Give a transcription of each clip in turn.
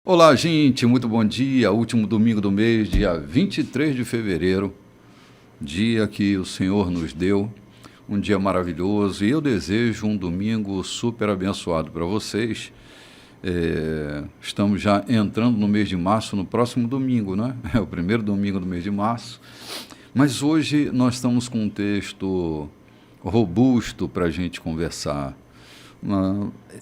Olá, gente, muito bom dia. Último domingo do mês, dia 23 de fevereiro, dia que o Senhor nos deu, um dia maravilhoso. E eu desejo um domingo super abençoado para vocês. Estamos já entrando no mês de março, no próximo domingo, né? É o primeiro domingo do mês de março. Mas hoje nós estamos com um texto robusto para a gente conversar.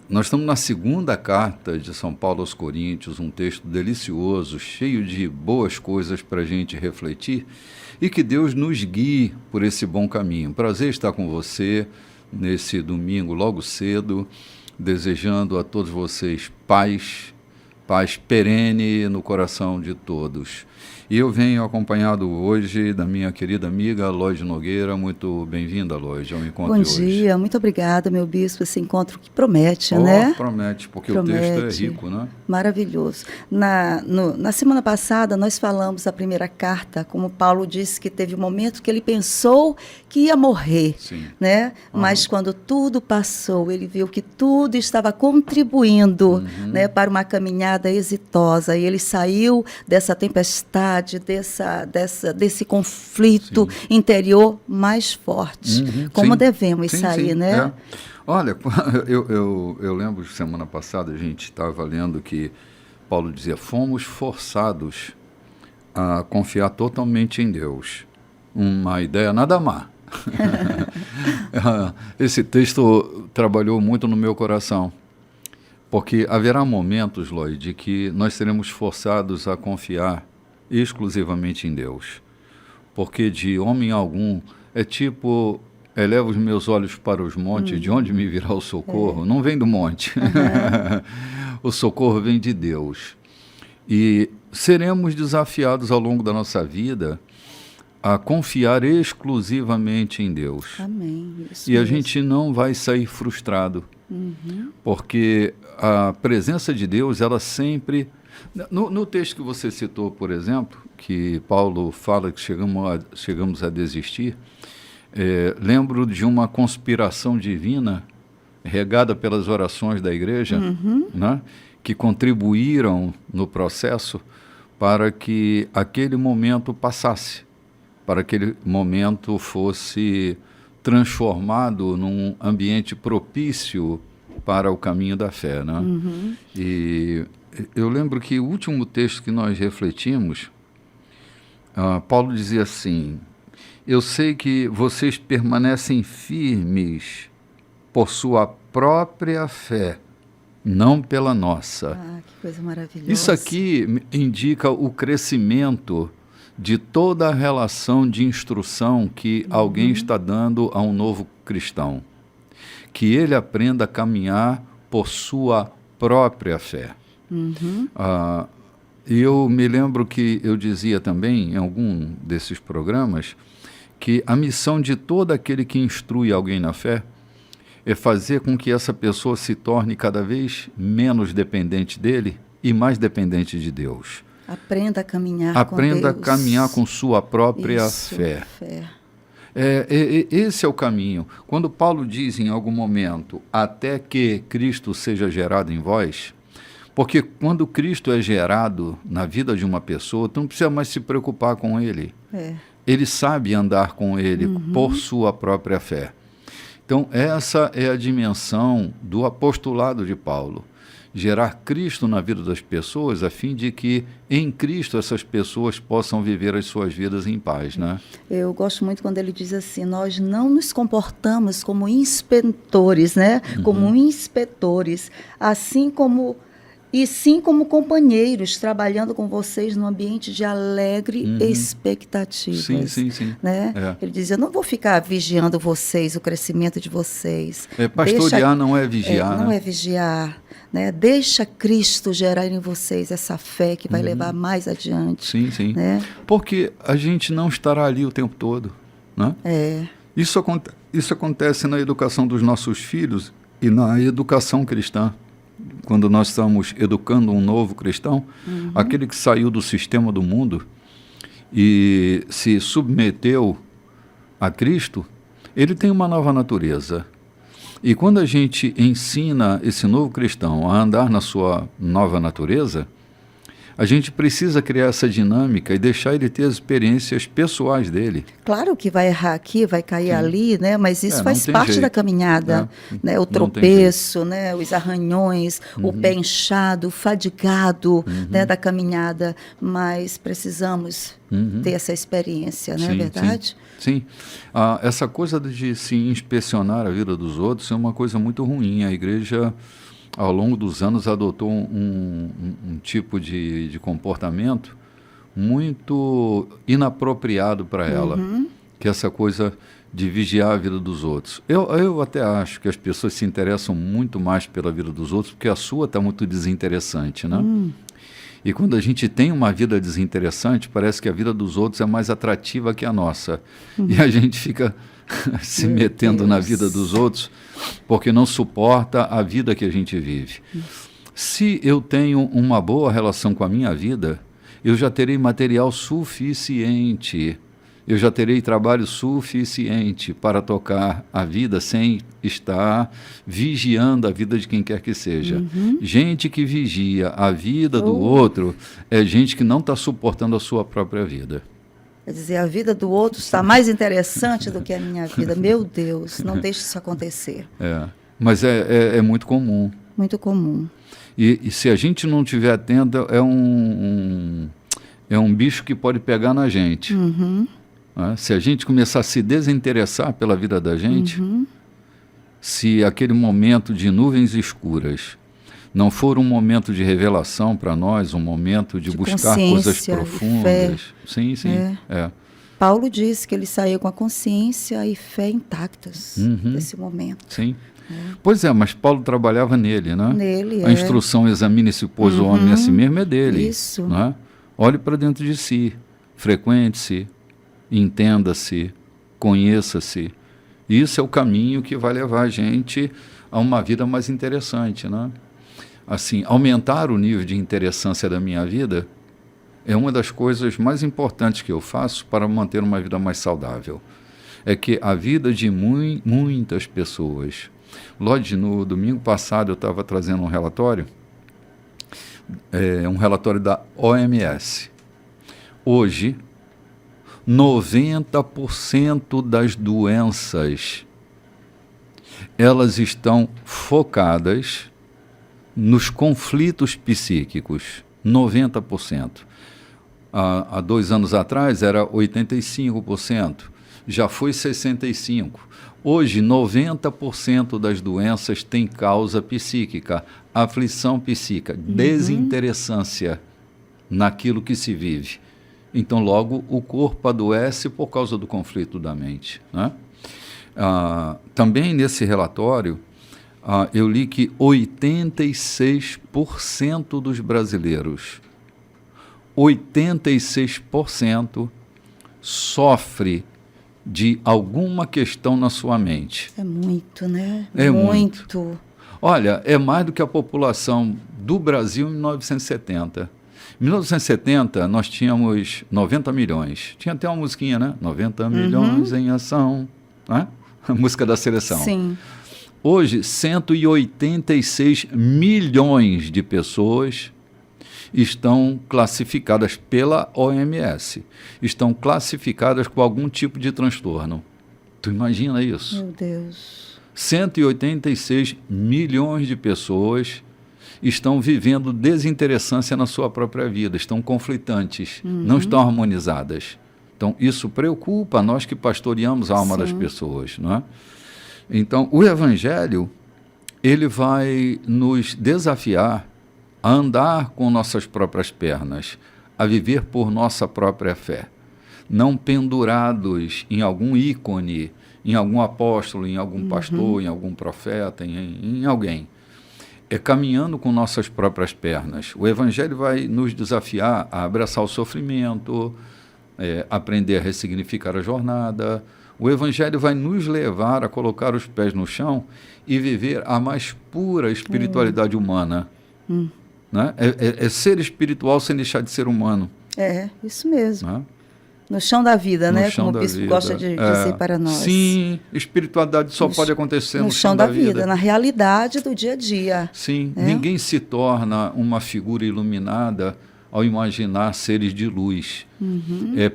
Nós estamos na segunda carta de São Paulo aos Coríntios, um texto delicioso, cheio de boas coisas para a gente refletir e que Deus nos guie por esse bom caminho. Prazer estar com você nesse domingo logo cedo, desejando a todos vocês paz perene no coração de todos. E eu venho acompanhado hoje da minha querida amiga Loide Nogueira. Muito bem-vinda, Loide, ao encontro de hoje. Bom dia, muito obrigada, meu bispo, esse encontro que promete, né? Promete, porque Promete. O texto é rico, né? Maravilhoso. Na semana passada, nós falamos a primeira carta, como Paulo disse que teve um momento que ele pensou que ia morrer, Sim. né? Mas quando tudo passou, ele viu que tudo estava contribuindo, né, para uma caminhada exitosa, e ele saiu dessa tempestade, desse conflito interior mais forte, como devemos sair, né? É. Olha, eu lembro que semana passada a gente estava lendo que Paulo dizia: fomos forçados a confiar totalmente em Deus. Uma ideia nada má. Esse texto trabalhou muito no meu coração, porque haverá momentos, Lloyd, que nós seremos forçados a confiar exclusivamente em Deus, porque de homem algum é tipo: eleva os meus olhos para os montes, de onde me virá o socorro? Não vem do monte. O socorro vem de Deus. E seremos desafiados ao longo da nossa vida a confiar exclusivamente em Deus. Amém. Isso E mesmo. a gente não vai sair frustrado, porque a presença de Deus, ela sempre... No texto que você citou, por exemplo, que Paulo fala que chegamos a desistir, lembro de uma conspiração divina regada pelas orações da igreja, né, que contribuíram no processo para que aquele momento passasse, para que aquele momento fosse transformado num ambiente propício para o caminho da fé, né? E eu lembro que o último texto que nós refletimos, Paulo dizia assim: eu sei que vocês permanecem firmes por sua própria fé, não pela nossa. Ah, que coisa maravilhosa. Isso aqui indica o crescimento de toda a relação de instrução que alguém está dando a um novo cristão. Que ele aprenda a caminhar por sua própria fé. E eu me lembro que eu dizia também, em algum desses programas, que a missão de todo aquele que instrui alguém na fé é fazer com que essa pessoa se torne cada vez menos dependente dele e mais dependente de Deus. Aprenda a caminhar com Deus. Aprenda a caminhar com sua própria Isso, fé. fé. Esse é o caminho. Quando Paulo diz em algum momento, até que Cristo seja gerado em vós, porque quando Cristo é gerado na vida de uma pessoa, tu não precisa mais se preocupar com ele. Ele sabe andar com ele por sua própria fé. Então, essa é a dimensão do apostolado de Paulo. Gerar Cristo na vida das pessoas, a fim de que em Cristo essas pessoas possam viver as suas vidas em paz, né? Eu gosto muito quando ele diz assim: nós não nos comportamos como inspetores, né? Como inspetores, sim como companheiros, trabalhando com vocês num ambiente de alegre expectativa. Sim. Né? Ele dizia: eu não vou ficar vigiando vocês, o crescimento de vocês. Pastorear não é vigiar, não né? é vigiar. Né? Deixa Cristo gerar em vocês essa fé que vai levar mais adiante. Sim. Né? Porque a gente não estará ali o tempo todo, né? Isso acontece na educação dos nossos filhos e na educação cristã. Quando nós estamos educando um novo cristão, aquele que saiu do sistema do mundo e se submeteu a Cristo, ele tem uma nova natureza. E quando a gente ensina esse novo cristão a andar na sua nova natureza, A gente precisa criar essa dinâmica e deixar ele ter as experiências pessoais dele. Claro que vai errar aqui, vai cair ali, né? Mas isso faz parte jeito da caminhada, né? O tropeço, né? Os arranhões, o pé inchado, o fadigado, né? Da caminhada. Mas precisamos ter essa experiência, não é verdade? Sim. Essa coisa de se inspecionar a vida dos outros é uma coisa muito ruim. A igreja, ao longo dos anos, adotou um tipo de comportamento muito inapropriado para ela, que é essa coisa de vigiar a vida dos outros. Eu até acho que as pessoas se interessam muito mais pela vida dos outros, porque a sua está muito desinteressante, né? E quando a gente tem uma vida desinteressante, parece que a vida dos outros é mais atrativa que a nossa. E a gente fica se metendo na vida dos outros porque não suporta a vida que a gente vive. Se eu tenho uma boa relação com a minha vida, eu já terei material suficiente, eu já terei trabalho suficiente para tocar a vida sem estar vigiando a vida de quem quer que seja. Gente que vigia a vida do outro é gente que não está suportando a sua própria vida. Quer dizer, a vida do outro está mais interessante do que a minha vida. Meu Deus, não deixe isso acontecer. Mas é muito comum. Muito comum. E se a gente não estiver atento, é um bicho que pode pegar na gente. Se a gente começar a se desinteressar pela vida da gente, se aquele momento de nuvens escuras não for um momento de revelação para nós, um momento de buscar coisas profundas. Sim. Paulo disse que ele saiu com a consciência e fé intactas nesse momento. Sim. Pois é, mas Paulo trabalhava nele, né? Nele, a instrução examine-se, pois, o homem a si mesmo é dele. Isso. Né? Olhe para dentro de si, frequente-se, entenda-se, conheça-se. Isso é o caminho que vai levar a gente a uma vida mais interessante, né? Assim, aumentar o nível de interessância da minha vida é uma das coisas mais importantes que eu faço para manter uma vida mais saudável. É que a vida de muitas pessoas... Lodge, no domingo passado eu estava trazendo um relatório da OMS. Hoje, 90% das doenças, elas estão focadas nos conflitos psíquicos, 90%. Há 2 anos atrás era 85%, já foi 65%. Hoje, 90% das doenças têm causa psíquica, aflição psíquica, desinteressância naquilo que se vive. Então, logo, o corpo adoece por causa do conflito da mente, né? Também nesse relatório, eu li que 86% dos brasileiros, 86% sofre de alguma questão na sua mente. É muito, né? É muito. Olha, é mais do que a população do Brasil em 1970. Em 1970, nós tínhamos 90 milhões. Tinha até uma musiquinha, né? 90 milhões em ação. Né? A música da seleção. Sim. Hoje, 186 milhões de pessoas estão classificadas pela OMS, estão classificadas com algum tipo de transtorno. Tu imagina isso? Meu Deus. 186 milhões de pessoas estão vivendo desinteressância na sua própria vida, estão conflitantes, não estão harmonizadas. Então, isso preocupa nós que pastoreamos a alma das pessoas, não é? Então, o Evangelho, ele vai nos desafiar a andar com nossas próprias pernas, a viver por nossa própria fé, não pendurados em algum ícone, em algum apóstolo, em algum pastor, em algum profeta, em alguém. É caminhando com nossas próprias pernas. O Evangelho vai nos desafiar a abraçar o sofrimento, aprender a ressignificar a jornada. O Evangelho vai nos levar a colocar os pés no chão e viver a mais pura espiritualidade humana. Né? É ser espiritual sem deixar de ser humano. É, isso mesmo. Né? No chão da vida, né? Como o bispo gosta de dizer para nós. Sim, espiritualidade só pode acontecer no chão da vida. Na realidade do dia a dia. Sim, ninguém se torna uma figura iluminada ao imaginar seres de luz,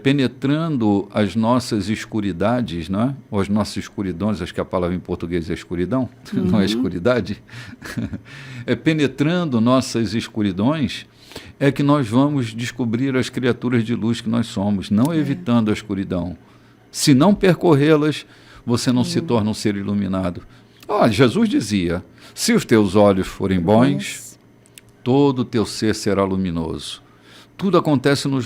penetrando as nossas escuridades, né? Ou as nossas escuridões, acho que a palavra em português é escuridão, não é escuridade, penetrando nossas escuridões, é que nós vamos descobrir as criaturas de luz que nós somos, não evitando a escuridão. Se não percorrê-las, você não se torna um ser iluminado. Jesus dizia, se os teus olhos forem bons, todo o teu ser será luminoso. Tudo acontece no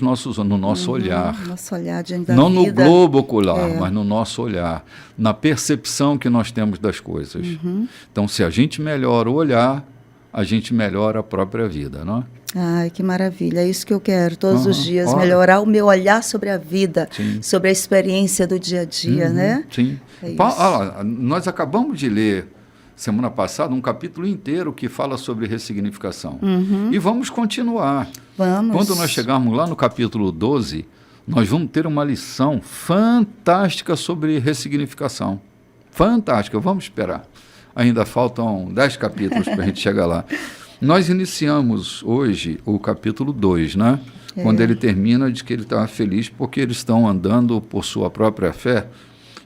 nosso olhar. Nosso olhar diante da não vida. No globo ocular, mas no nosso olhar, na percepção que nós temos das coisas. Então, se a gente melhora o olhar, a gente melhora a própria vida, não é? Ai, que maravilha, é isso que eu quero todos os dias, melhorar o meu olhar sobre a vida, sobre a experiência do dia a dia, né? Sim. Nós acabamos de ler, semana passada, um capítulo inteiro que fala sobre ressignificação. E vamos continuar. Vamos. Quando nós chegarmos lá no capítulo 12, nós vamos ter uma lição fantástica sobre ressignificação. Fantástica, vamos esperar. Ainda faltam 10 capítulos para a gente chegar lá. Nós iniciamos hoje o capítulo 2, né? Quando ele termina, diz que ele estava feliz porque eles estão andando por sua própria fé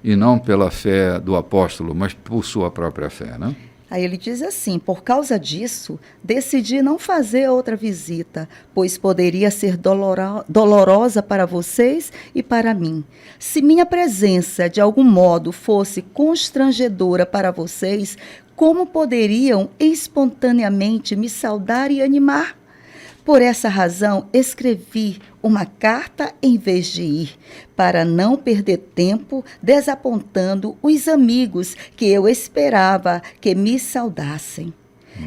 e não pela fé do apóstolo, mas por sua própria fé, né? Aí ele diz assim, por causa disso, decidi não fazer outra visita, pois poderia ser dolorosa para vocês e para mim. Se minha presença, de algum modo, fosse constrangedora para vocês, como poderiam espontaneamente me saudar e animar? Por essa razão, escrevi uma carta em vez de ir, para não perder tempo desapontando os amigos que eu esperava que me saudassem.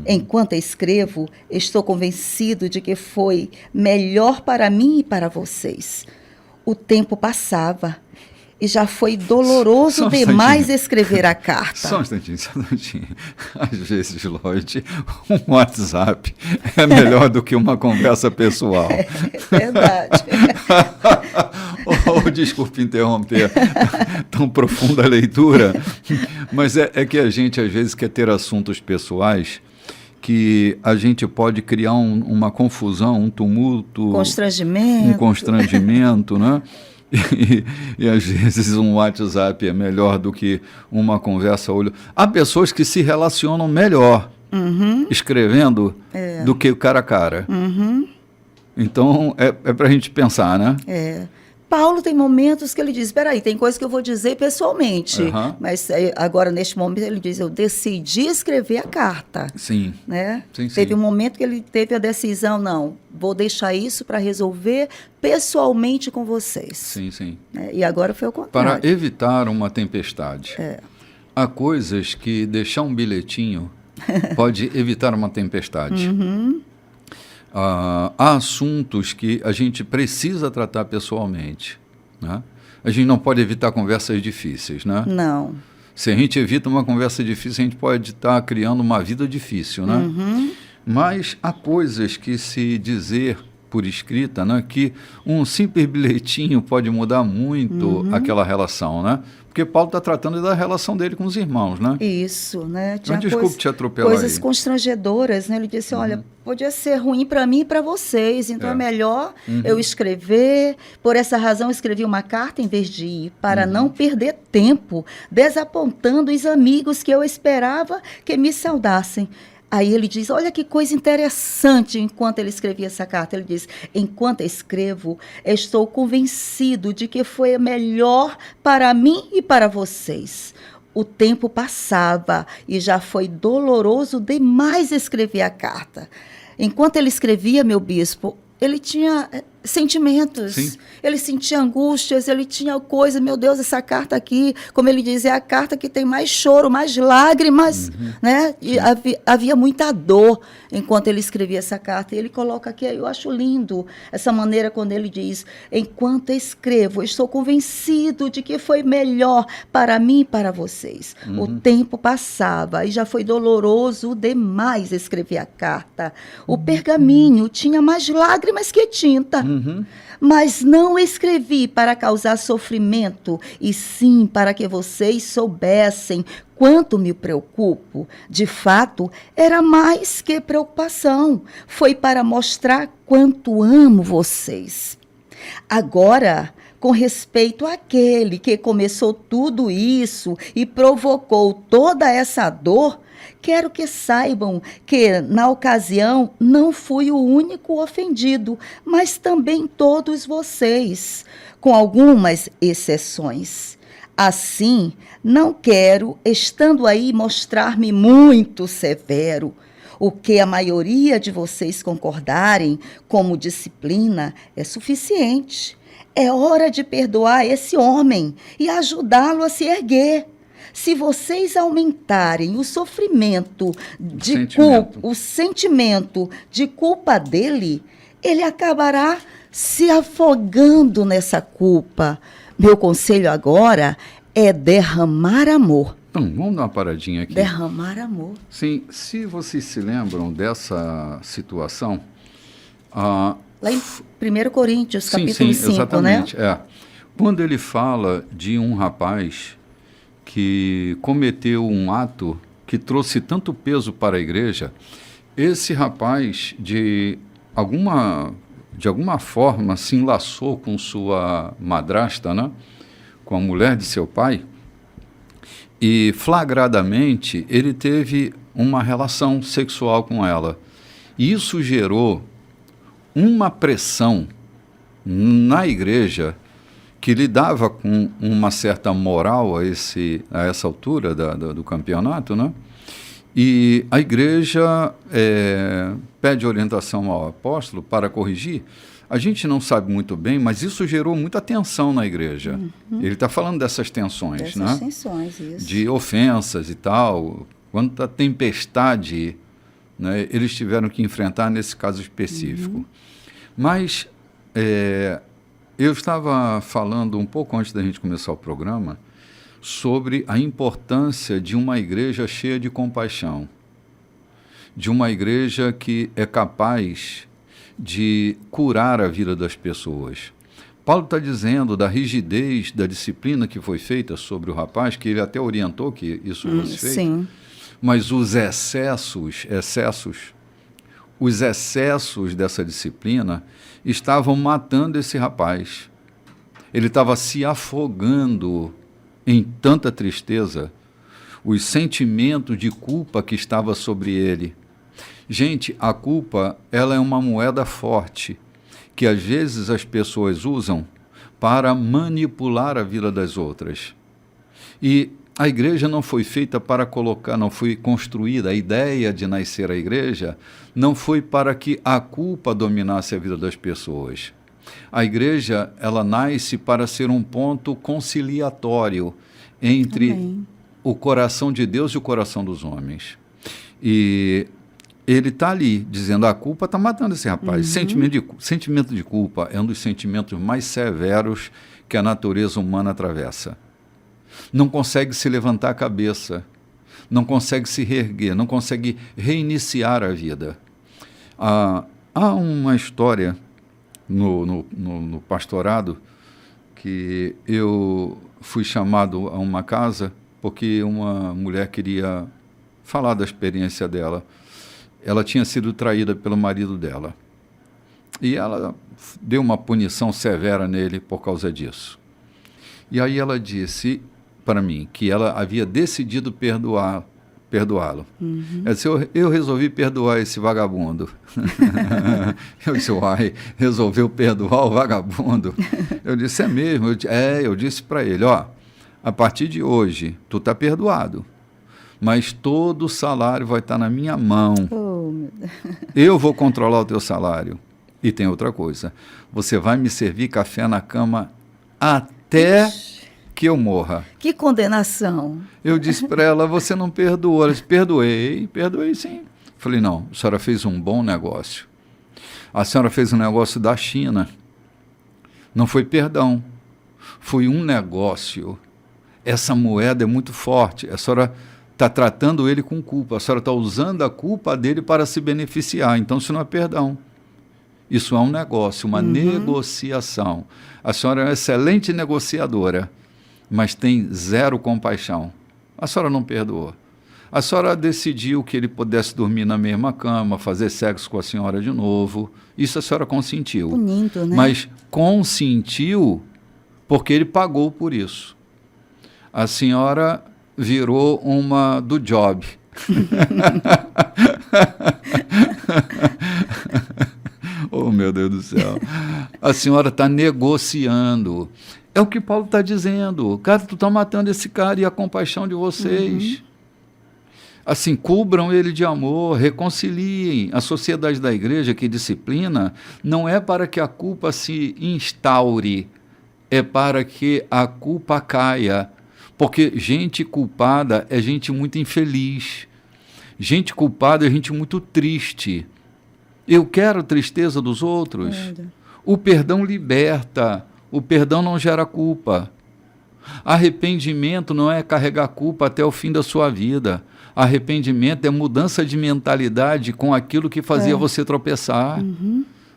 Enquanto escrevo, estou convencido de que foi melhor para mim e para vocês. O tempo passava e já foi doloroso demais escrever a carta. Só um instantinho. Às vezes, Lloyd, um WhatsApp é melhor do que uma conversa pessoal. É verdade. Desculpe interromper tão profunda a leitura, mas é que a gente, às vezes, quer ter assuntos pessoais que a gente pode criar uma confusão, um tumulto, um constrangimento, né? E às vezes um WhatsApp é melhor do que uma conversa a olho. Há pessoas que se relacionam melhor escrevendo do que o cara a cara. Então é para a gente pensar, né? Paulo tem momentos que ele diz, espera aí, tem coisa que eu vou dizer pessoalmente, mas agora neste momento ele diz, eu decidi escrever a carta. Sim. Né? Sim. Teve um momento que ele teve a decisão, não, vou deixar isso para resolver pessoalmente com vocês. Sim. E agora foi o contrário. Para evitar uma tempestade. Há coisas que deixar um bilhetinho pode evitar uma tempestade. Há assuntos que a gente precisa tratar pessoalmente, né? A gente não pode evitar conversas difíceis, né? Não. Se a gente evita uma conversa difícil, a gente pode estar criando uma vida difícil, né? Mas há coisas que se dizer por escrita, né, que um simples bilhetinho pode mudar muito aquela relação, né? Porque Paulo está tratando da relação dele com os irmãos, né? Isso, né? Tinha desculpe te atropelar coisas aí. Constrangedoras, né? Ele disse, olha, podia ser ruim para mim e para vocês, então é melhor eu escrever. Por essa razão, escrevi uma carta em vez de ir, para não perder tempo, desapontando os amigos que eu esperava que me saudassem. Aí ele diz, olha que coisa interessante, enquanto ele escrevia essa carta, ele diz, enquanto escrevo, estou convencido de que foi melhor para mim e para vocês. O tempo passava e já foi doloroso demais escrever a carta. Enquanto ele escrevia, meu bispo, ele tinha sentimentos, Sim. Ele sentia angústias, ele tinha coisa, meu Deus, essa carta aqui, como ele diz, é a carta que tem mais choro, mais lágrimas, né? E havia muita dor enquanto ele escrevia essa carta. E ele coloca aqui, eu acho lindo essa maneira quando ele diz, enquanto escrevo, estou convencido de que foi melhor para mim e para vocês. O tempo passava e já foi doloroso demais escrever a carta. O pergaminho tinha mais lágrimas que tinta. Mas não escrevi para causar sofrimento, e sim para que vocês soubessem quanto me preocupo. De fato, era mais que preocupação. Foi para mostrar quanto amo vocês. Agora, com respeito àquele que começou tudo isso e provocou toda essa dor, quero que saibam que, na ocasião, não fui o único ofendido, mas também todos vocês, com algumas exceções. Assim, não quero, estando aí, mostrar-me muito severo. O que a maioria de vocês concordarem como disciplina é suficiente. É hora de perdoar esse homem e ajudá-lo a se erguer. Se vocês aumentarem o sofrimento de culpa, o sentimento de culpa dele, ele acabará se afogando nessa culpa. Meu conselho agora é derramar amor. Então, vamos dar uma paradinha aqui. Derramar amor. Sim, se vocês se lembram dessa situação... Lá em 1 Coríntios, capítulo 5, exatamente, né? Quando ele fala de um rapaz que cometeu um ato que trouxe tanto peso para a igreja, esse rapaz, de alguma forma, se enlaçou com sua madrasta, né? Com a mulher de seu pai, e flagradamente ele teve uma relação sexual com ela. E isso gerou uma pressão na igreja que lidava com uma certa moral a essa altura do campeonato, né? E a igreja pede orientação ao apóstolo para corrigir. A gente não sabe muito bem, mas isso gerou muita tensão na igreja. Ele está falando dessas tensões, né? Tensões, isso. De ofensas e tal. Quanta tempestade, né, eles tiveram que enfrentar nesse caso específico. Mas eu estava falando um pouco antes da gente começar o programa sobre a importância de uma igreja cheia de compaixão, de uma igreja que é capaz de curar a vida das pessoas. Paulo está dizendo da rigidez da disciplina que foi feita sobre o rapaz, que ele até orientou que isso fosse feito, sim. Mas os excessos dessa disciplina estavam matando esse rapaz. Ele estava se afogando em tanta tristeza, os sentimentos de culpa que estava sobre ele. Gente, a culpa, ela é uma moeda forte, que às vezes as pessoas usam para manipular a vida das outras. E a igreja não foi feita para colocar, não foi construída, a ideia de nascer a igreja não foi para que a culpa dominasse a vida das pessoas. A igreja, ela nasce para ser um ponto conciliatório entre o coração de Deus e o coração dos homens. E ele está ali, dizendo, a culpa está matando esse rapaz. Sentimento de culpa é um dos sentimentos mais severos que a natureza humana atravessa. Não consegue se levantar a cabeça, não consegue se reerguer, não consegue reiniciar a vida. Há uma história no pastorado que eu fui chamado a uma casa porque uma mulher queria falar da experiência dela. Ela tinha sido traída pelo marido dela. E ela deu uma punição severa nele por causa disso. E aí ela disse para mim que ela havia decidido perdoá-lo. Ela disse, eu resolvi perdoar esse vagabundo. Eu disse, uai, resolveu perdoar o vagabundo? Eu disse, é mesmo? Eu disse para ele, a partir de hoje, tu está perdoado. Mas todo o salário vai estar na minha mão. Oh, meu Deus. Eu vou controlar o teu salário. E tem outra coisa. Você vai me servir café na cama até que eu morra. Que condenação. Eu disse para ela, você não perdoou. Ela disse, perdoei sim. Falei, não, a senhora fez um bom negócio. A senhora fez um negócio da China. Não foi perdão. Foi um negócio. Essa moeda é muito forte. A senhora está tratando ele com culpa. A senhora está usando a culpa dele para se beneficiar. Então, isso não é perdão. Isso é um negócio, uma negociação. A senhora é uma excelente negociadora, mas tem zero compaixão. A senhora não perdoou. A senhora decidiu que ele pudesse dormir na mesma cama, fazer sexo com a senhora de novo. Isso a senhora consentiu. Bonito, né? Mas consentiu porque ele pagou por isso. A senhora virou uma do job. Oh, meu Deus do céu. A senhora está negociando. É o que Paulo está dizendo. Cara, tu está matando esse cara e a compaixão de vocês. Assim, cubram ele de amor, reconciliem. A sociedade da igreja que disciplina não é para que a culpa se instaure, é para que a culpa caia. Porque gente culpada é gente muito infeliz. Gente culpada é gente muito triste. Eu quero a tristeza dos outros. O perdão liberta. O perdão não gera culpa. Arrependimento não é carregar culpa até o fim da sua vida. Arrependimento é mudança de mentalidade com aquilo que fazia você tropeçar.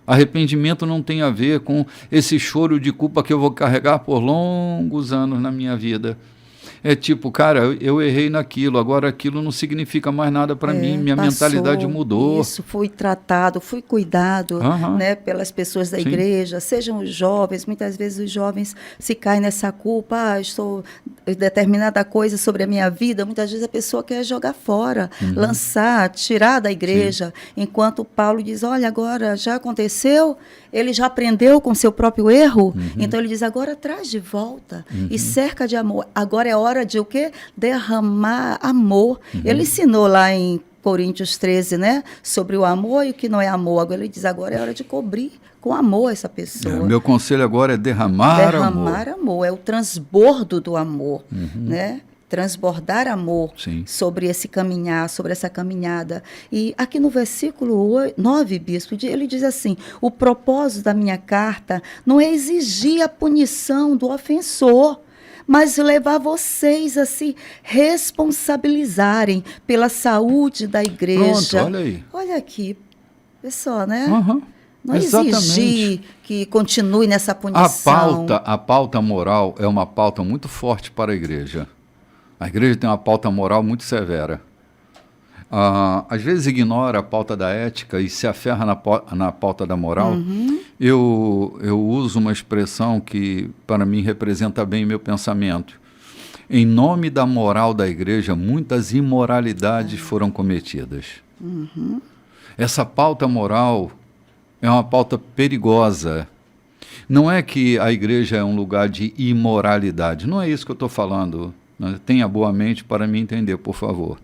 Arrependimento não tem a ver com esse choro de culpa que eu vou carregar por longos anos na minha vida. É tipo, cara, eu errei naquilo, agora aquilo não significa mais nada para mim, minha mentalidade mudou. Isso, fui tratado, fui cuidado, né, pelas pessoas da igreja, sejam os jovens, muitas vezes os jovens se caem nessa culpa, estou determinada coisa sobre a minha vida, muitas vezes a pessoa quer jogar fora, lançar, tirar da igreja, enquanto Paulo diz, olha, agora já aconteceu, ele já aprendeu com seu próprio erro, então ele diz, agora traz de volta e cerca de amor, agora é hora de o quê? Derramar amor. Ele ensinou lá em Coríntios 13, né? Sobre o amor e o que não é amor. Agora ele diz, agora é hora de cobrir com amor essa pessoa. Meu conselho agora é derramar amor. Derramar amor, é o transbordo do amor, né? Transbordar amor sobre esse caminhar, sobre essa caminhada. E aqui no versículo 9, bispo, ele diz assim, o propósito da minha carta não é exigir a punição do ofensor, mas levar vocês a se responsabilizarem pela saúde da igreja. Pronto, olha aí. Olha aqui, pessoal, né? Não Exatamente. exigir que continue nessa punição. A pauta moral é uma pauta muito forte para a igreja. A igreja tem uma pauta moral muito severa. Às vezes ignora a pauta da ética e se aferra na pauta da moral. Eu uso uma expressão que, para mim, representa bem meu pensamento. Em nome da moral da igreja, muitas imoralidades foram cometidas. Essa pauta moral é uma pauta perigosa. Não é que a igreja é um lugar de imoralidade. Não é isso que eu estou falando. Tenha boa mente para me entender, por favor.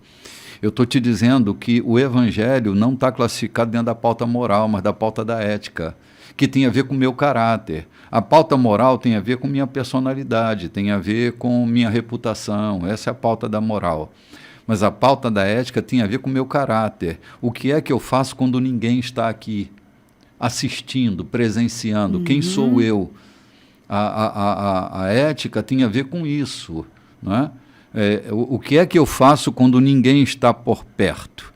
Eu estou te dizendo que o evangelho não está classificado dentro da pauta moral, mas da pauta da ética, que tem a ver com o meu caráter. A pauta moral tem a ver com minha personalidade, tem a ver com minha reputação. Essa é a pauta da moral. Mas a pauta da ética tem a ver com o meu caráter. O que é que eu faço quando ninguém está aqui, assistindo, presenciando? Quem sou eu? A ética tem a ver com isso, não é? O que é que eu faço quando ninguém está por perto?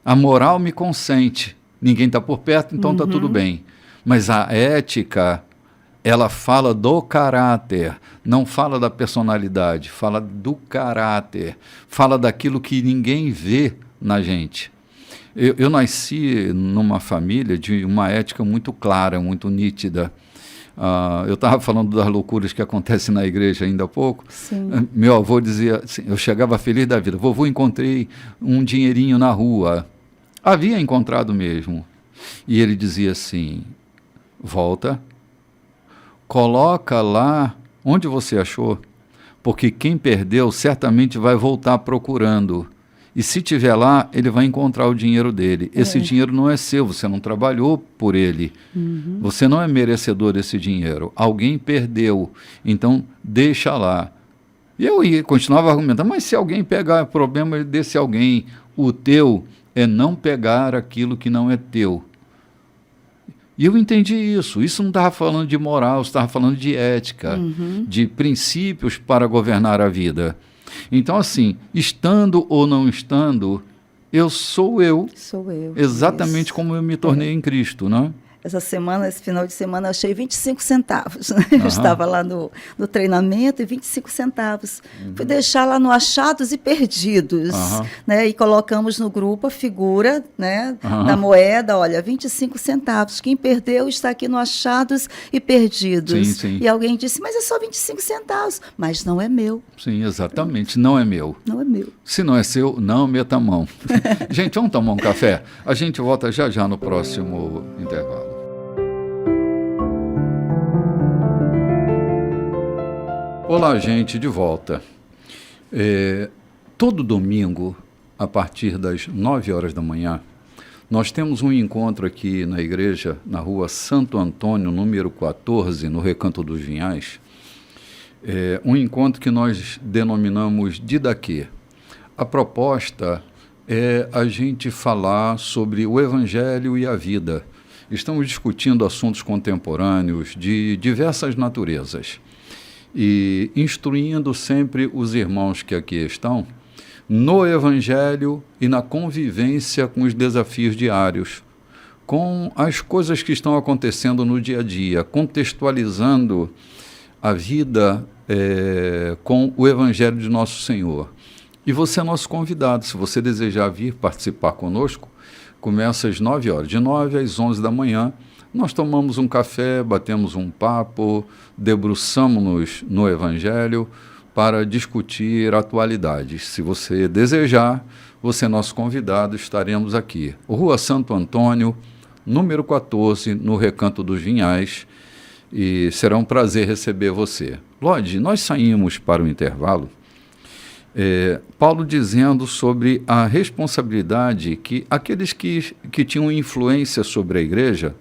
A moral me consente. Ninguém está por perto, então está tudo bem. Mas a ética, ela fala do caráter, não fala da personalidade, fala do caráter, fala daquilo que ninguém vê na gente. Eu nasci numa família de uma ética muito clara, muito nítida. Eu estava falando das loucuras que acontecem na igreja ainda há pouco. Meu avô dizia assim, eu chegava feliz da vida, vovô, encontrei um dinheirinho na rua. Havia encontrado mesmo. E ele dizia assim, volta, coloca lá onde você achou, porque quem perdeu certamente vai voltar procurando. E se tiver lá, ele vai encontrar o dinheiro dele. Esse dinheiro não é seu, você não trabalhou por ele. Você não é merecedor desse dinheiro. Alguém perdeu, então deixa lá. E eu continuava argumentando, mas se alguém pegar, o problema desse alguém, o teu é não pegar aquilo que não é teu. E eu entendi isso. Isso não estava falando de moral, estava falando de ética, de princípios para governar a vida. Então, assim, estando ou não estando, eu sou eu. Sou eu. Exatamente Isso. como eu me tornei em Cristo, né? Essa semana, esse final de semana, eu achei 25 centavos. Né? Eu estava lá no treinamento e 25 centavos. Fui deixar lá no Achados e Perdidos. Né? E colocamos no grupo a figura, né, da moeda, olha, 25 centavos. Quem perdeu está aqui no Achados e Perdidos. Sim. E alguém disse, mas é só 25 centavos. Mas não é meu. Sim, exatamente. Não é meu. Não é meu. Se não é seu, não meta a mão. Gente, vamos tomar um café? A gente volta já no próximo intervalo. Olá, gente, de volta. Todo domingo, a partir das 9 horas da manhã, nós temos um encontro aqui na igreja, na rua Santo Antônio, número 14, no Recanto dos Vinhais. Um encontro que nós denominamos Didaquê. A proposta é a gente falar sobre o Evangelho e a vida. Estamos discutindo assuntos contemporâneos de diversas naturezas. E instruindo sempre os irmãos que aqui estão no Evangelho e na convivência com os desafios diários, com as coisas que estão acontecendo no dia a dia, contextualizando a vida com o Evangelho de Nosso Senhor. E você é nosso convidado. Se você desejar vir participar conosco, começa às 9 horas. De 9 às 11 da manhã, nós tomamos um café, batemos um papo, debruçamos-nos no Evangelho para discutir atualidades. Se você desejar, você é nosso convidado, estaremos aqui. Rua Santo Antônio, número 14, no Recanto dos Vinhais, e será um prazer receber você. Lodi, nós saímos para o intervalo, Paulo dizendo sobre a responsabilidade que aqueles que tinham influência sobre a igreja,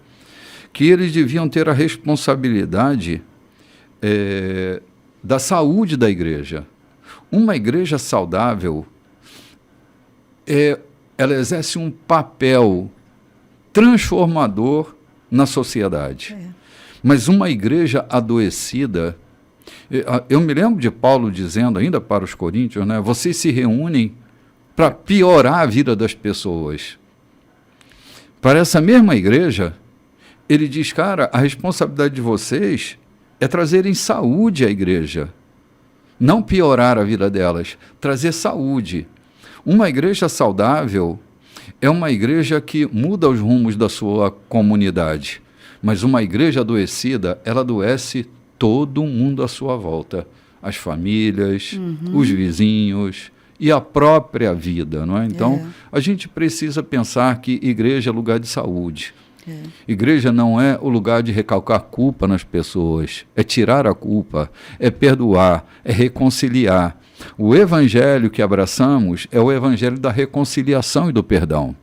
que eles deviam ter a responsabilidade da saúde da igreja. Uma igreja saudável, ela exerce um papel transformador na sociedade. Mas uma igreja adoecida, eu me lembro de Paulo dizendo ainda para os coríntios, né, vocês se reúnem para piorar a vida das pessoas. Para essa mesma igreja, ele diz, cara, a responsabilidade de vocês é trazerem saúde à igreja. Não piorar a vida delas, trazer saúde. Uma igreja saudável é uma igreja que muda os rumos da sua comunidade. Mas uma igreja adoecida, ela adoece todo mundo à sua volta. As famílias, os vizinhos e a própria vida, não é? Então, a gente precisa pensar que igreja é lugar de saúde. Igreja não é o lugar de recalcar culpa nas pessoas, é tirar a culpa, é perdoar, é reconciliar. O evangelho que abraçamos é o evangelho da reconciliação e do perdão.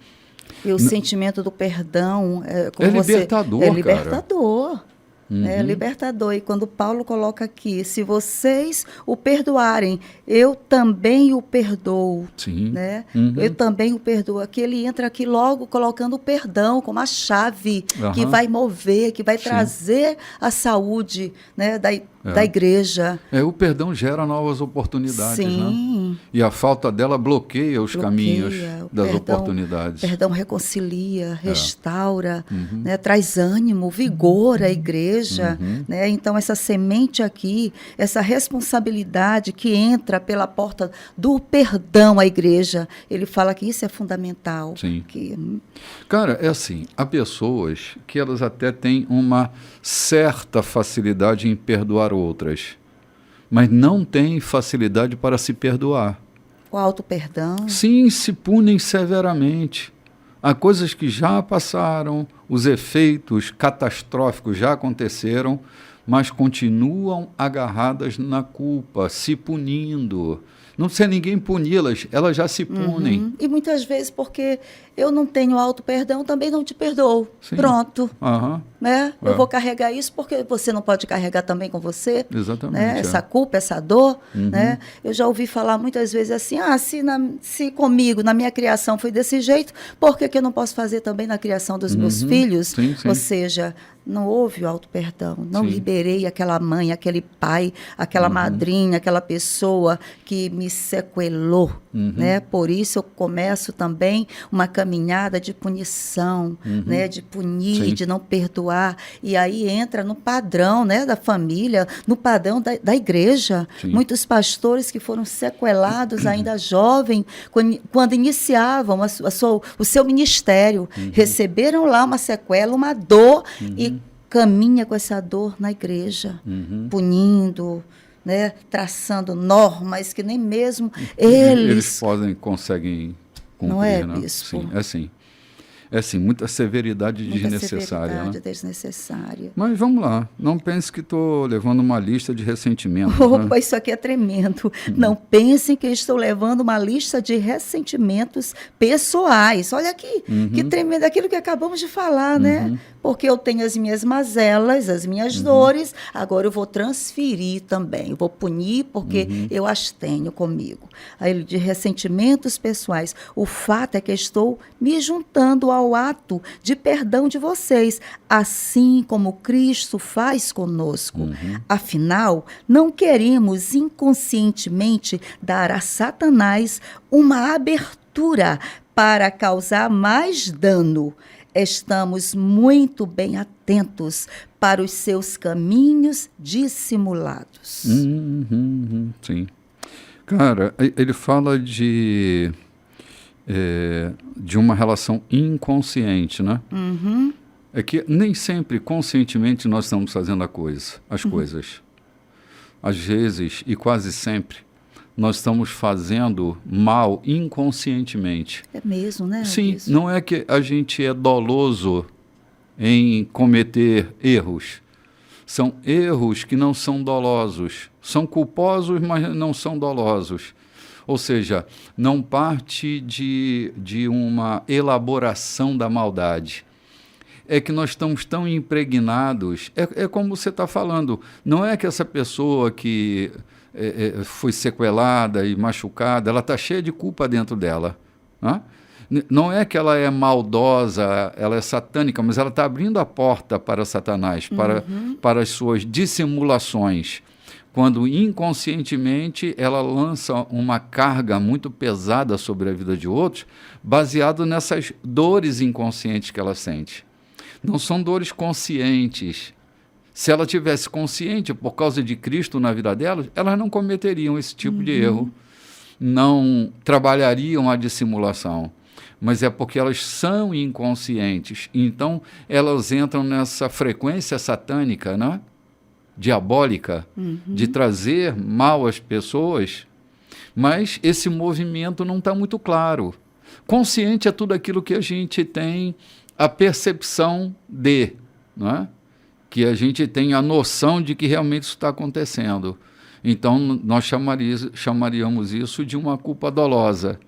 E o sentimento do perdão é libertador, é libertador. É libertador. E quando Paulo coloca aqui, se vocês o perdoarem, eu também o perdoo. Sim. Né? Eu também o perdoo. Aqui ele entra aqui logo colocando o perdão como a chave que vai mover, que vai trazer a saúde, né, da igreja. O perdão gera novas oportunidades. Sim. Né? E a falta dela bloqueia os caminhos das oportunidades. Perdão reconcilia, restaura, né, traz ânimo, vigor à igreja. Né? Então, essa semente aqui, essa responsabilidade que entra pela porta do perdão à igreja, ele fala que isso é fundamental. Sim. Cara, é assim, há pessoas que elas até têm uma certa facilidade em perdoar outras, mas não têm facilidade para se perdoar. O auto-perdão? Sim, se punem severamente. Há coisas que já passaram, os efeitos catastróficos já aconteceram, mas continuam agarradas na culpa, se punindo. Não precisa ninguém puni-las, elas já se punem. E muitas vezes porque eu não tenho auto-perdão, também não te perdoo. Sim. Pronto. Né? Eu vou carregar isso porque você não pode carregar também com você. Exatamente. Né? Essa culpa, essa dor. Né? Eu já ouvi falar muitas vezes assim, se comigo, na minha criação foi desse jeito, por que eu não posso fazer também na criação dos meus filhos? Sim. Ou seja, não houve o auto-perdão, não liberei aquela mãe, aquele pai, aquela madrinha, aquela pessoa que me sequelou, né? Por isso eu começo também uma caminhada de punição, né? De punir, Sim. de não perdoar. E aí entra no padrão, né? Da família, no padrão da igreja. Sim. Muitos pastores que foram sequelados ainda jovem, quando iniciavam o seu ministério, receberam lá uma sequela, uma dor, e caminha com essa dor na igreja, punindo, né, traçando normas que nem mesmo eles conseguem cumprir, não é, né? bispo? Sim, é assim. É assim, muita severidade desnecessária. Severidade né? desnecessária. Mas vamos lá, não pense que estou levando uma lista de ressentimentos. Opa, né? isso aqui é tremendo. Não pensem que eu estou levando uma lista de ressentimentos pessoais. Olha aqui, que tremendo, aquilo que acabamos de falar, né? Porque eu tenho as minhas mazelas, as minhas dores, agora eu vou transferir também. Eu vou punir porque eu as tenho comigo. Aí, de ressentimentos pessoais. O fato é que estou me juntando ao ato de perdão de vocês, assim como Cristo faz conosco. Afinal, não queremos inconscientemente dar a Satanás uma abertura para causar mais dano. Estamos muito bem atentos para os seus caminhos dissimulados. Sim. Cara, ele fala de uma relação inconsciente, né? É que nem sempre conscientemente nós estamos fazendo as coisas. Às vezes, e quase sempre, nós estamos fazendo mal inconscientemente. É mesmo, né? Sim, Isso. não é que a gente é doloso em cometer erros. São erros que não são dolosos. São culposos, mas não são dolosos. Ou seja, não parte de uma elaboração da maldade. É que nós estamos tão impregnados. É como você está falando. Não é que essa pessoa que foi sequelada e machucada, ela está cheia de culpa dentro dela. Né? Não é que ela é maldosa, ela é satânica, mas ela está abrindo a porta para Satanás, para as suas dissimulações. Quando inconscientemente ela lança uma carga muito pesada sobre a vida de outros, baseado nessas dores inconscientes que ela sente. Não são dores conscientes. Se ela tivesse consciente por causa de Cristo na vida delas, elas não cometeriam esse tipo de erro, não trabalhariam a dissimulação. Mas é porque elas são inconscientes. Então, elas entram nessa frequência satânica, né? Diabólica, de trazer mal às pessoas, mas esse movimento não está muito claro. Consciente é tudo aquilo que a gente tem a percepção de, não é? Que a gente tem a noção de que realmente isso está acontecendo. Então, nós chamaríamos isso de uma culpa dolosa.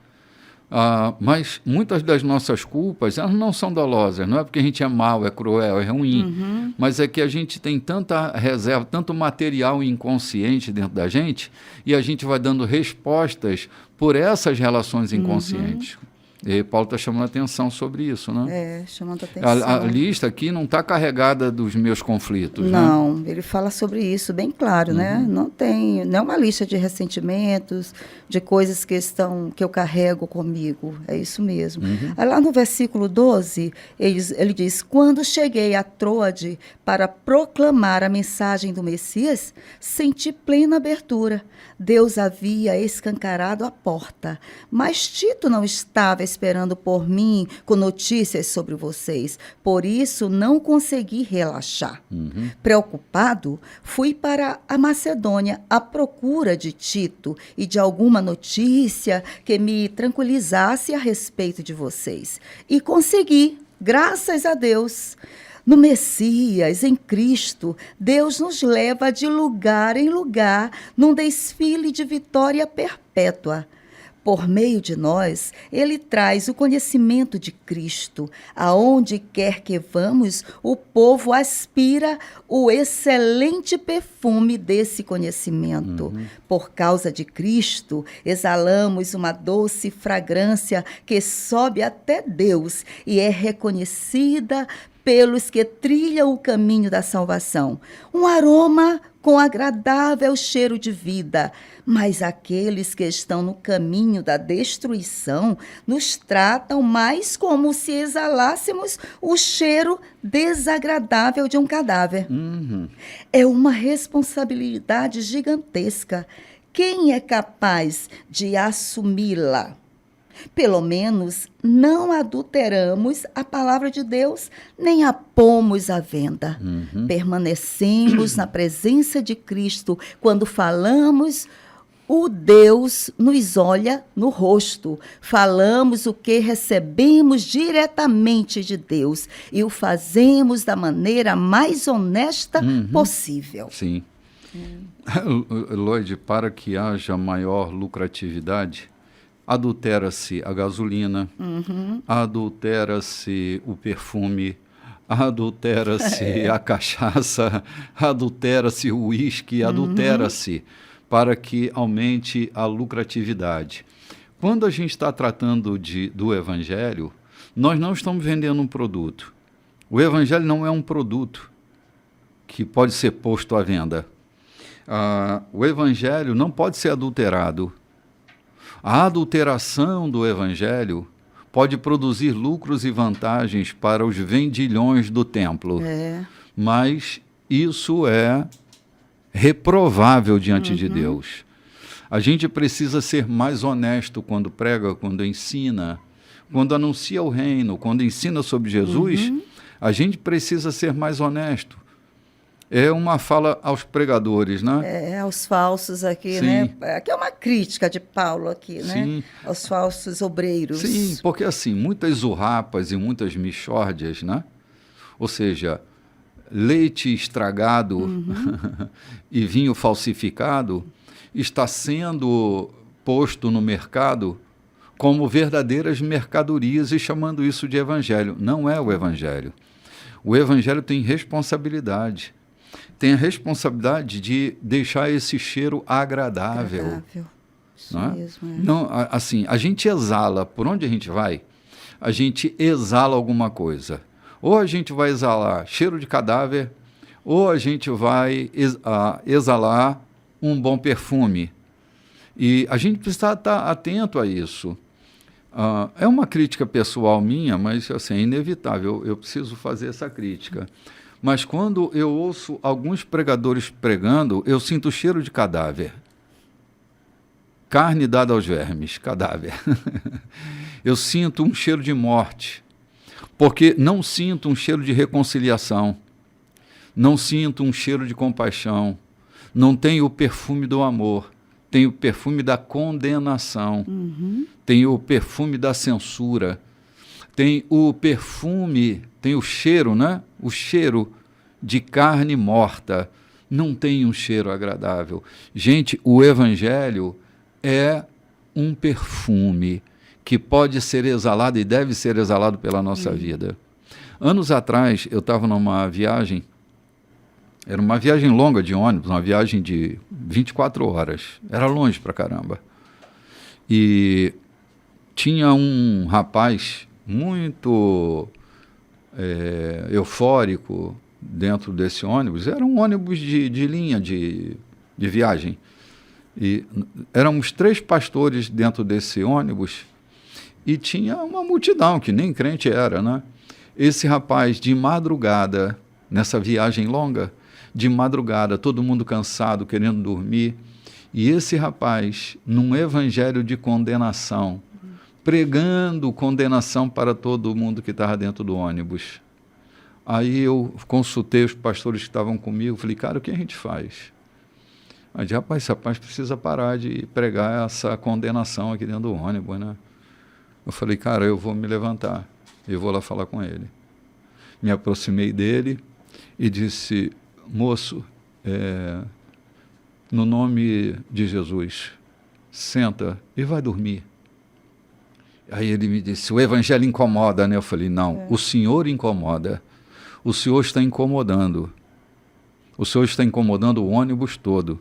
Mas muitas das nossas culpas, elas não são dolosas, não é porque a gente é mau, é cruel, é ruim, mas é que a gente tem tanta reserva, tanto material inconsciente dentro da gente, e a gente vai dando respostas por essas relações inconscientes. E Paulo está chamando a atenção sobre isso, né? Chamando a atenção. A lista aqui não está carregada dos meus conflitos, não, né? Ele fala sobre isso bem claro, né? Não é uma lista de ressentimentos, de coisas que eu carrego comigo. É isso mesmo. Aí lá no versículo 12, ele diz: quando cheguei a Troade para proclamar a mensagem do Messias, senti plena abertura. Deus havia escancarado a porta, mas Tito não estava esperando por mim com notícias sobre vocês. Por isso, não consegui relaxar. Preocupado, fui para a Macedônia à procura de Tito e de alguma notícia que me tranquilizasse a respeito de vocês. E consegui, graças a Deus. No Messias, em Cristo, Deus nos leva de lugar em lugar num desfile de vitória perpétua. Por meio de nós, Ele traz o conhecimento de Cristo. Aonde quer que vamos, o povo aspira o excelente perfume desse conhecimento. Por causa de Cristo, exalamos uma doce fragrância que sobe até Deus e é reconhecida pelos que trilham o caminho da salvação. Um aroma com agradável cheiro de vida. Mas aqueles que estão no caminho da destruição nos tratam mais como se exalássemos o cheiro desagradável de um cadáver. É uma responsabilidade gigantesca. Quem é capaz de assumi-la? Pelo menos não adulteramos a palavra de Deus, nem a pomos à venda. Permanecemos na presença de Cristo quando falamos. O Deus nos olha no rosto. Falamos o que recebemos diretamente de Deus e o fazemos da maneira mais honesta possível. Sim. Lloyd, para que haja maior lucratividade, adultera-se a gasolina, adultera-se o perfume, adultera-se a cachaça, adultera-se o uísque, adultera-se para que aumente a lucratividade. Quando a gente está tratando do Evangelho, nós não estamos vendendo um produto. O Evangelho não é um produto que pode ser posto à venda. O Evangelho não pode ser adulterado. A adulteração do Evangelho pode produzir lucros e vantagens para os vendilhões do templo. Mas isso é reprovável diante de Deus. A gente precisa ser mais honesto quando prega, quando ensina, quando anuncia o reino, quando ensina sobre Jesus, a gente precisa ser mais honesto. É uma fala aos pregadores, né? Aos falsos aqui, Sim. né? Aqui é uma crítica de Paulo aqui, né? Sim. Aos falsos obreiros. Sim, porque assim, muitas zurrapas e muitas mixórdias, né? Ou seja, leite estragado e vinho falsificado está sendo posto no mercado como verdadeiras mercadorias e chamando isso de evangelho. Não é o evangelho. O evangelho tem responsabilidade. Tem a responsabilidade de deixar esse cheiro agradável. Isso não é? mesmo. Não, assim, a gente exala, por onde a gente vai, a gente exala alguma coisa. Ou a gente vai exalar cheiro de cadáver, ou a gente vai exalar um bom perfume. E a gente precisa estar atento a isso. É uma crítica pessoal minha, mas assim, é inevitável, eu preciso fazer essa crítica. Mas quando eu ouço alguns pregadores pregando, eu sinto o cheiro de cadáver. Carne dada aos vermes, cadáver. Eu sinto um cheiro de morte, porque não sinto um cheiro de reconciliação, não sinto um cheiro de compaixão, não tenho o perfume do amor, tenho o perfume da condenação, tenho o perfume da censura, tem o perfume, tem o cheiro, né? O cheiro de carne morta, não tem um cheiro agradável. Gente, o Evangelho é um perfume que pode ser exalado e deve ser exalado pela nossa vida. Anos atrás, eu estava numa viagem, era uma viagem longa de ônibus, uma viagem de 24 horas, era longe pra caramba. E tinha um rapaz muito eufórico dentro desse ônibus. Era um ônibus de linha de viagem. E éramos 3 pastores dentro desse ônibus e tinha uma multidão que nem crente era, né? Esse rapaz, de madrugada, nessa viagem longa, de madrugada, todo mundo cansado, querendo dormir, e esse rapaz, num evangelho de condenação, pregando condenação para todo mundo que estava dentro do ônibus. Aí eu consultei os pastores que estavam comigo, falei, cara, o que a gente faz? Aí, rapaz, esse rapaz precisa parar de pregar essa condenação aqui dentro do ônibus, né? Eu falei, cara, eu vou me levantar, eu vou lá falar com ele. Me aproximei dele e disse, moço, no nome de Jesus, senta e vai dormir. Aí ele me disse, o evangelho incomoda, né? Eu falei, não, o Senhor incomoda. O Senhor está incomodando. O Senhor está incomodando o ônibus todo.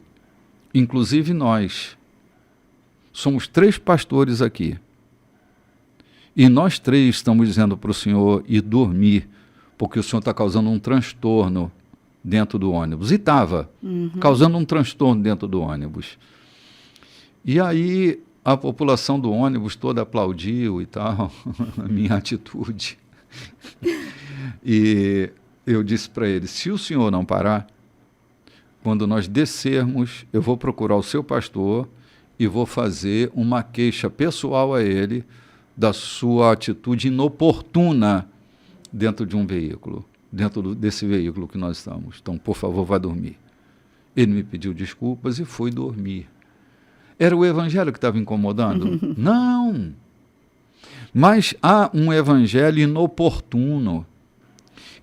Inclusive nós. Somos 3 pastores aqui. E nós 3 estamos dizendo para o Senhor ir dormir, porque o Senhor está causando um transtorno dentro do ônibus. E estava, causando um transtorno dentro do ônibus. E aí a população do ônibus toda aplaudiu e tal, a minha atitude. E eu disse para ele, se o senhor não parar, quando nós descermos, eu vou procurar o seu pastor e vou fazer uma queixa pessoal a ele da sua atitude inoportuna dentro de um veículo, dentro desse veículo que nós estamos. Então, por favor, vá dormir. Ele me pediu desculpas e foi dormir. Era o evangelho que estava incomodando? Não! Mas há um evangelho inoportuno,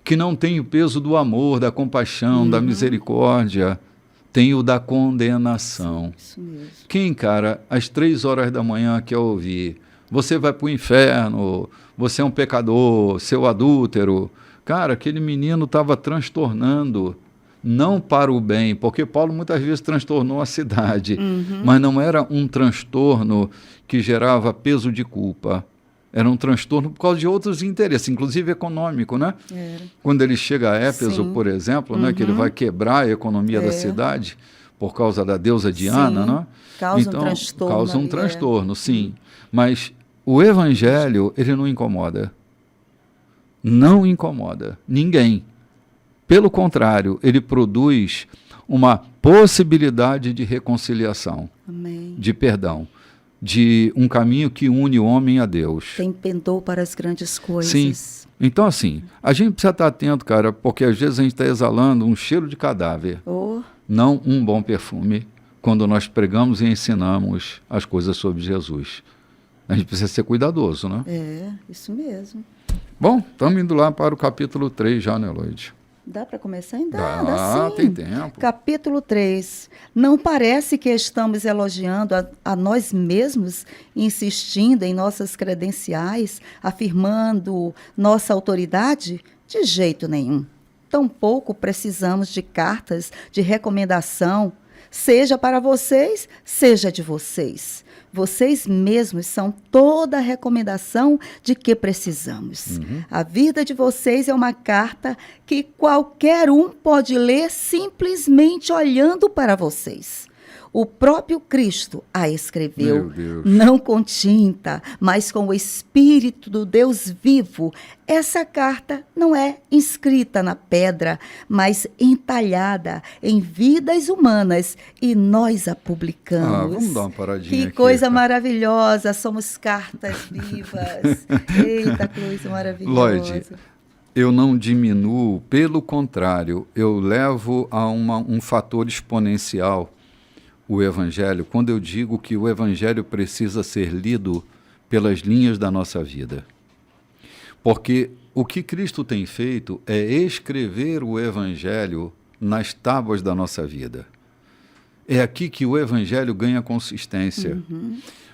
que não tem o peso do amor, da compaixão, da misericórdia, tem o da condenação. Isso mesmo. Quem, cara, às 3 horas da manhã quer ouvir, você vai para o inferno, você é um pecador, seu adúltero. Cara, aquele menino estava transtornando, não para o bem, porque Paulo muitas vezes transtornou a cidade, mas não era um transtorno que gerava peso de culpa. Era um transtorno por causa de outros interesses, inclusive econômico, né? Era. Quando ele chega a Éfeso, Sim. por exemplo, né, que ele vai quebrar a economia da cidade por causa da deusa Diana, Sim. né? Causa Então, um transtorno. causa um ali, transtorno, sim. Mas o evangelho, ele não incomoda. Não incomoda ninguém. Pelo contrário, ele produz uma possibilidade de reconciliação, Amém. de perdão, de um caminho que une o homem a Deus. Tem pendor para as grandes coisas. Sim. Então, assim, a gente precisa estar atento, cara, porque às vezes a gente está exalando um cheiro de cadáver, Oh, não um bom perfume, quando nós pregamos e ensinamos as coisas sobre Jesus. A gente precisa ser cuidadoso, né? isso mesmo. Bom, estamos indo lá para o capítulo 3 já, né, Lloyd? Dá para começar ainda? Dá, sim. tem tempo. Capítulo 3. Não parece que estamos elogiando a nós mesmos, insistindo em nossas credenciais, afirmando nossa autoridade? De jeito nenhum. Tampouco precisamos de cartas de recomendação, seja para vocês, seja de vocês. Vocês mesmos são toda a recomendação de que precisamos. A vida de vocês é uma carta que qualquer um pode ler simplesmente olhando para vocês. O próprio Cristo a escreveu, Meu Deus. não com tinta, mas com o Espírito do Deus vivo. Essa carta não é inscrita na pedra, mas entalhada em vidas humanas, e nós a publicamos. Vamos dar uma paradinha Que aqui, coisa cara. maravilhosa, somos cartas vivas. Eita, coisa maravilhosa. Lloyd, eu não diminuo, pelo contrário, eu levo a um fator exponencial o Evangelho, quando eu digo que o Evangelho precisa ser lido pelas linhas da nossa vida. Porque o que Cristo tem feito é escrever o Evangelho nas tábuas da nossa vida. É aqui que o Evangelho ganha consistência.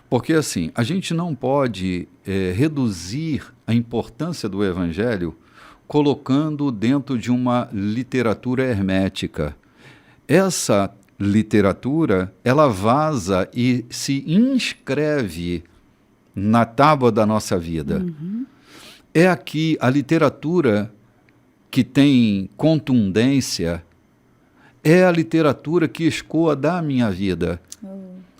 Porque, assim, a gente não pode reduzir a importância do Evangelho colocando dentro de uma literatura hermética. Essa literatura, ela vaza e se inscreve na tábua da nossa vida. É aqui a literatura que tem contundência, é a literatura que escoa da minha vida.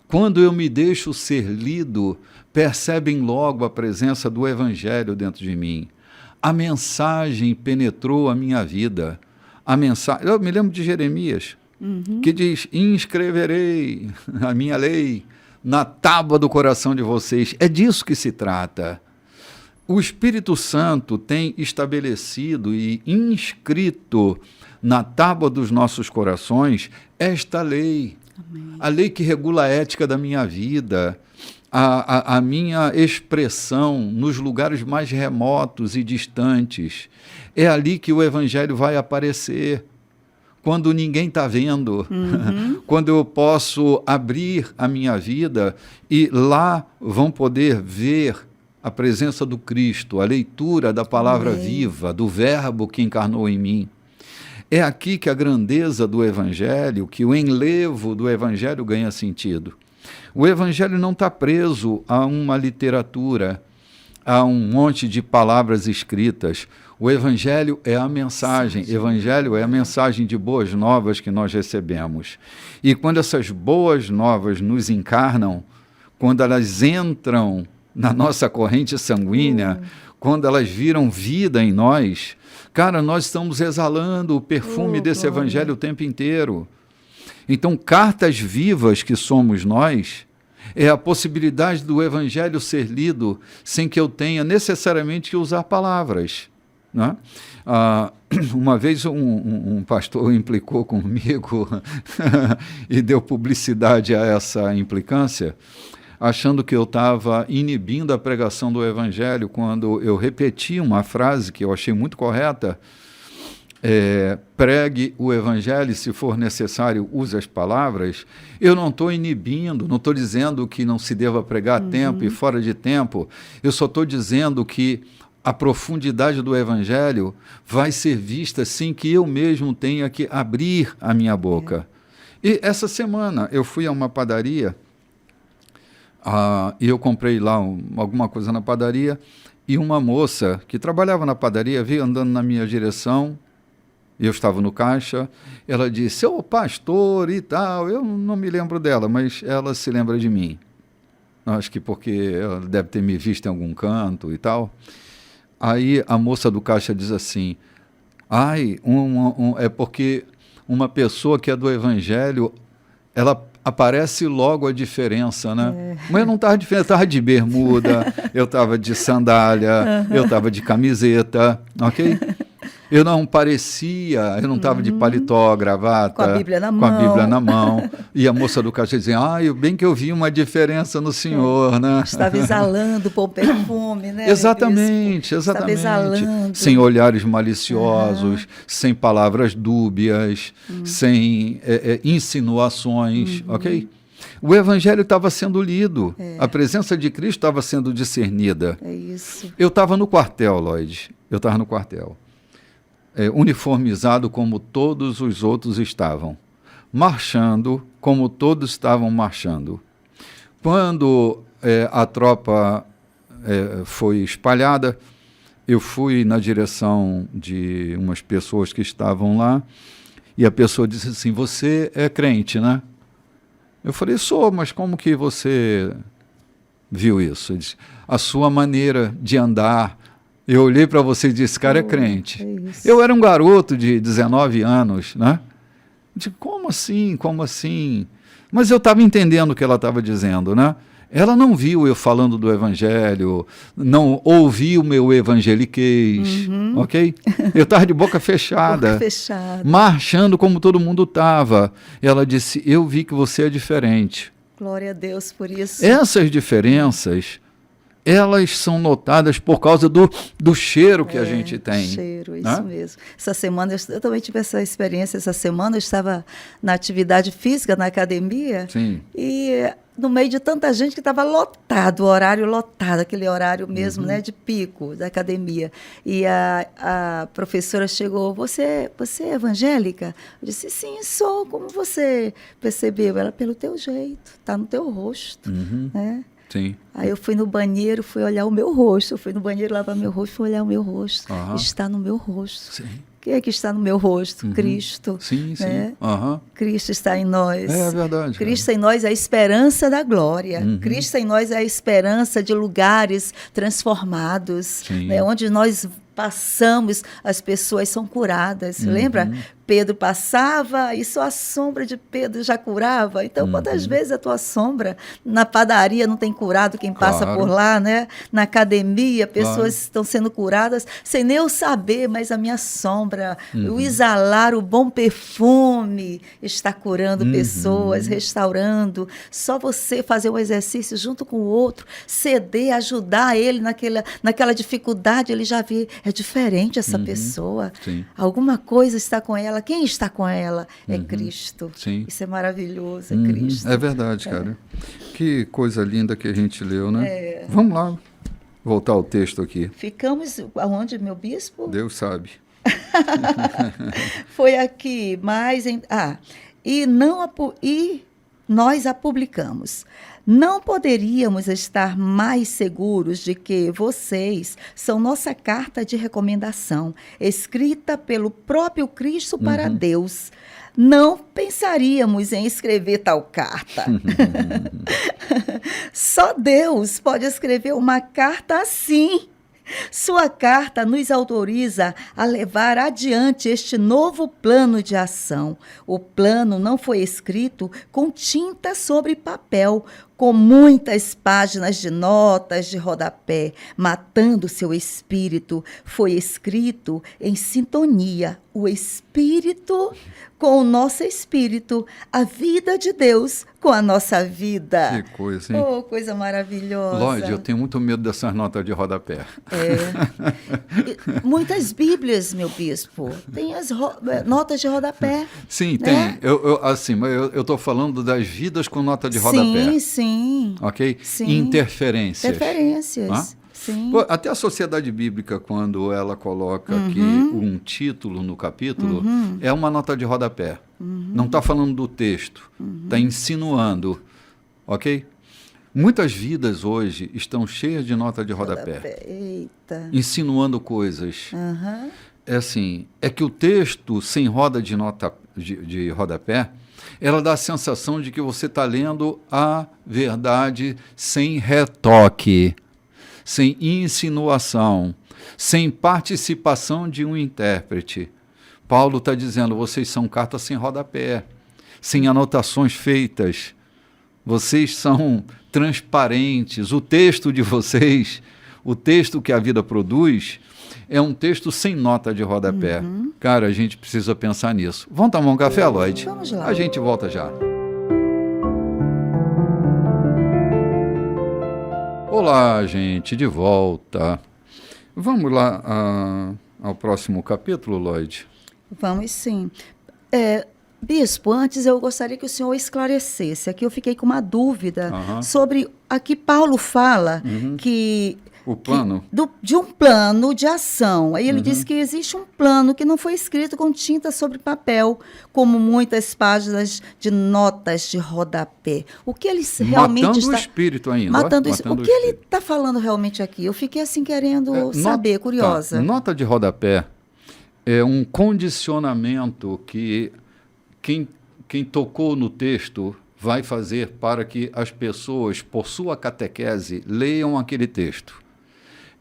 Quando eu me deixo ser lido, percebem logo a presença do Evangelho dentro de mim. A mensagem penetrou a minha vida. Eu me lembro de Jeremias, que diz, inscreverei a minha lei na tábua do coração de vocês. É disso que se trata. O Espírito Santo tem estabelecido e inscrito na tábua dos nossos corações esta lei. Amém. A lei que regula a ética da minha vida, a minha expressão nos lugares mais remotos e distantes. É ali que o Evangelho vai aparecer. Quando ninguém está vendo, quando eu posso abrir a minha vida e lá vão poder ver a presença do Cristo, a leitura da palavra viva, do Verbo que encarnou em mim. É aqui que a grandeza do Evangelho, que o enlevo do Evangelho ganha sentido. O Evangelho não está preso a uma literatura, há um monte de palavras escritas. O Evangelho é a mensagem. Evangelho é a mensagem de boas novas que nós recebemos. E quando essas boas novas nos encarnam, quando elas entram na nossa corrente sanguínea, quando elas viram vida em nós, cara, nós estamos exalando o perfume desse Evangelho o tempo inteiro. Então, cartas vivas que somos nós, é a possibilidade do Evangelho ser lido sem que eu tenha necessariamente que usar palavras. Né? Uma vez um pastor implicou comigo e deu publicidade a essa implicância, achando que eu estava inibindo a pregação do Evangelho quando eu repeti uma frase que eu achei muito correta. Pregue o Evangelho, se for necessário, use as palavras. Eu não estou inibindo, não estou dizendo que não se deva pregar a tempo e fora de tempo. Eu só estou dizendo que a profundidade do Evangelho vai ser vista sem que eu mesmo tenha que abrir a minha boca. E essa semana eu fui a uma padaria e eu comprei lá alguma coisa na padaria e uma moça que trabalhava na padaria veio andando na minha direção. Eu estava no caixa, ela disse, ô pastor e tal, eu não me lembro dela, mas ela se lembra de mim. Acho que porque ela deve ter me visto em algum canto e tal. Aí a moça do caixa diz assim, é porque uma pessoa que é do Evangelho, ela aparece logo a diferença, né? Mas eu não estava diferente, eu estava de bermuda, eu estava de sandália, eu estava de camiseta, ok? Eu não estava de paletó, gravata, com a Bíblia na mão. E a moça do caixa dizia, bem que eu vi uma diferença no senhor, né? Estava exalando bom perfume, né? Exatamente. Estava exalando. Sem olhares maliciosos, sem palavras dúbias, sem insinuações, ok? O Evangelho estava sendo lido, a presença de Cristo estava sendo discernida. É isso. Eu estava no quartel, Lloyd, uniformizado como todos os outros estavam, marchando como todos estavam marchando. Quando a tropa foi espalhada, eu fui na direção de umas pessoas que estavam lá, e a pessoa disse assim, você é crente, né? Eu falei, sou, mas como que você viu isso? Ele disse, a sua maneira de andar. Eu olhei para você e disse, esse cara é crente. Eu era um garoto de 19 anos, né? Eu disse, como assim? Como assim? Mas eu estava entendendo o que ela estava dizendo, né? Ela não viu eu falando do Evangelho, não ouviu o meu evangeliquez, ok? Eu estava de boca fechada, marchando como todo mundo estava. Ela disse, eu vi que você é diferente. Glória a Deus por isso. Essas diferenças, elas são notadas por causa do cheiro que a gente tem. Cheiro, isso mesmo. Essa semana, eu também tive essa experiência. Essa semana eu estava na atividade física, na academia. Sim. E no meio de tanta gente que estava lotado, o horário lotado, aquele horário mesmo, né, de pico da academia. E a professora chegou, você é evangélica? Eu disse, sim, sou. Como você percebeu? Ela, pelo teu jeito, está no teu rosto, né? Sim. Aí eu fui no banheiro, fui olhar o meu rosto. Eu fui no banheiro lavar meu rosto, fui olhar o meu rosto. Está no meu rosto. Sim. Quem é que está no meu rosto? Cristo. Sim, sim. Né? Cristo está em nós. É verdade. Cristo em nós é a esperança da glória. Cristo em nós é a esperança de lugares transformados. Né? Onde nós passamos, as pessoas são curadas. Lembra? Pedro passava e só a sombra de Pedro já curava. Então, quantas vezes a tua sombra na padaria não tem curado quem passa por lá, né? Na academia, pessoas estão sendo curadas sem nem eu saber, mas a minha sombra, o exalar, o bom perfume está curando pessoas, restaurando. Só você fazer o exercício junto com o outro, ceder, ajudar ele naquela dificuldade, ele já vê, é diferente essa pessoa. Sim. Alguma coisa está com ela. Quem está com ela? É Cristo. Sim. Isso é maravilhoso, é Cristo. É verdade, cara. Que coisa linda que a gente leu, né? Vamos lá, voltar ao texto aqui. Ficamos aonde, meu bispo? Deus sabe. Foi aqui, mas... e nós a publicamos. Não poderíamos estar mais seguros de que vocês são nossa carta de recomendação, escrita pelo próprio Cristo para Deus. Não pensaríamos em escrever tal carta. Só Deus pode escrever uma carta assim. Sua carta nos autoriza a levar adiante este novo plano de ação. O plano não foi escrito com tinta sobre papel, com muitas páginas de notas de rodapé, matando seu espírito. Foi escrito em sintonia, o espírito com o nosso espírito, a vida de Deus com a nossa vida. Que coisa, hein? Oh, coisa maravilhosa. Lloyd, eu tenho muito medo dessas notas de rodapé. Muitas Bíblias, meu bispo, tem as notas de rodapé. Sim, né? tem. Eu estou falando das vidas com nota de rodapé. Sim, sim. Ok? Sim. Interferências. Interferências. Sim. Pô, até a Sociedade Bíblica, quando ela coloca aqui um título no capítulo, é uma nota de rodapé. Não está falando do texto, está insinuando. Ok? Muitas vidas hoje estão cheias de nota de rodapé. Eita. Insinuando coisas. É assim, é que o texto sem roda de nota de rodapé, ela dá a sensação de que você está lendo a verdade sem retoque, sem insinuação, sem participação de um intérprete. Paulo está dizendo, vocês são cartas sem rodapé, sem anotações feitas, vocês são transparentes, o texto de vocês, o texto que a vida produz, é um texto sem nota de rodapé. Cara, a gente precisa pensar nisso. Vamos tomar um café, Lloyd? Vamos lá. A gente volta já. Olá, gente, de volta. Vamos lá ao próximo capítulo, Lloyd? Vamos sim. Bispo, antes eu gostaria que o senhor esclarecesse. Aqui eu fiquei com uma dúvida sobre... Aqui Paulo fala que... O plano? De um plano de ação. Aí ele diz que existe um plano que não foi escrito com tinta sobre papel, como muitas páginas de notas de rodapé. O que ele realmente matando está... o espírito ainda. Matando o que ele está falando realmente aqui? Eu fiquei assim querendo saber, curiosa. Tá. Nota de rodapé é um condicionamento que quem tocou no texto vai fazer para que as pessoas, por sua catequese, leiam aquele texto.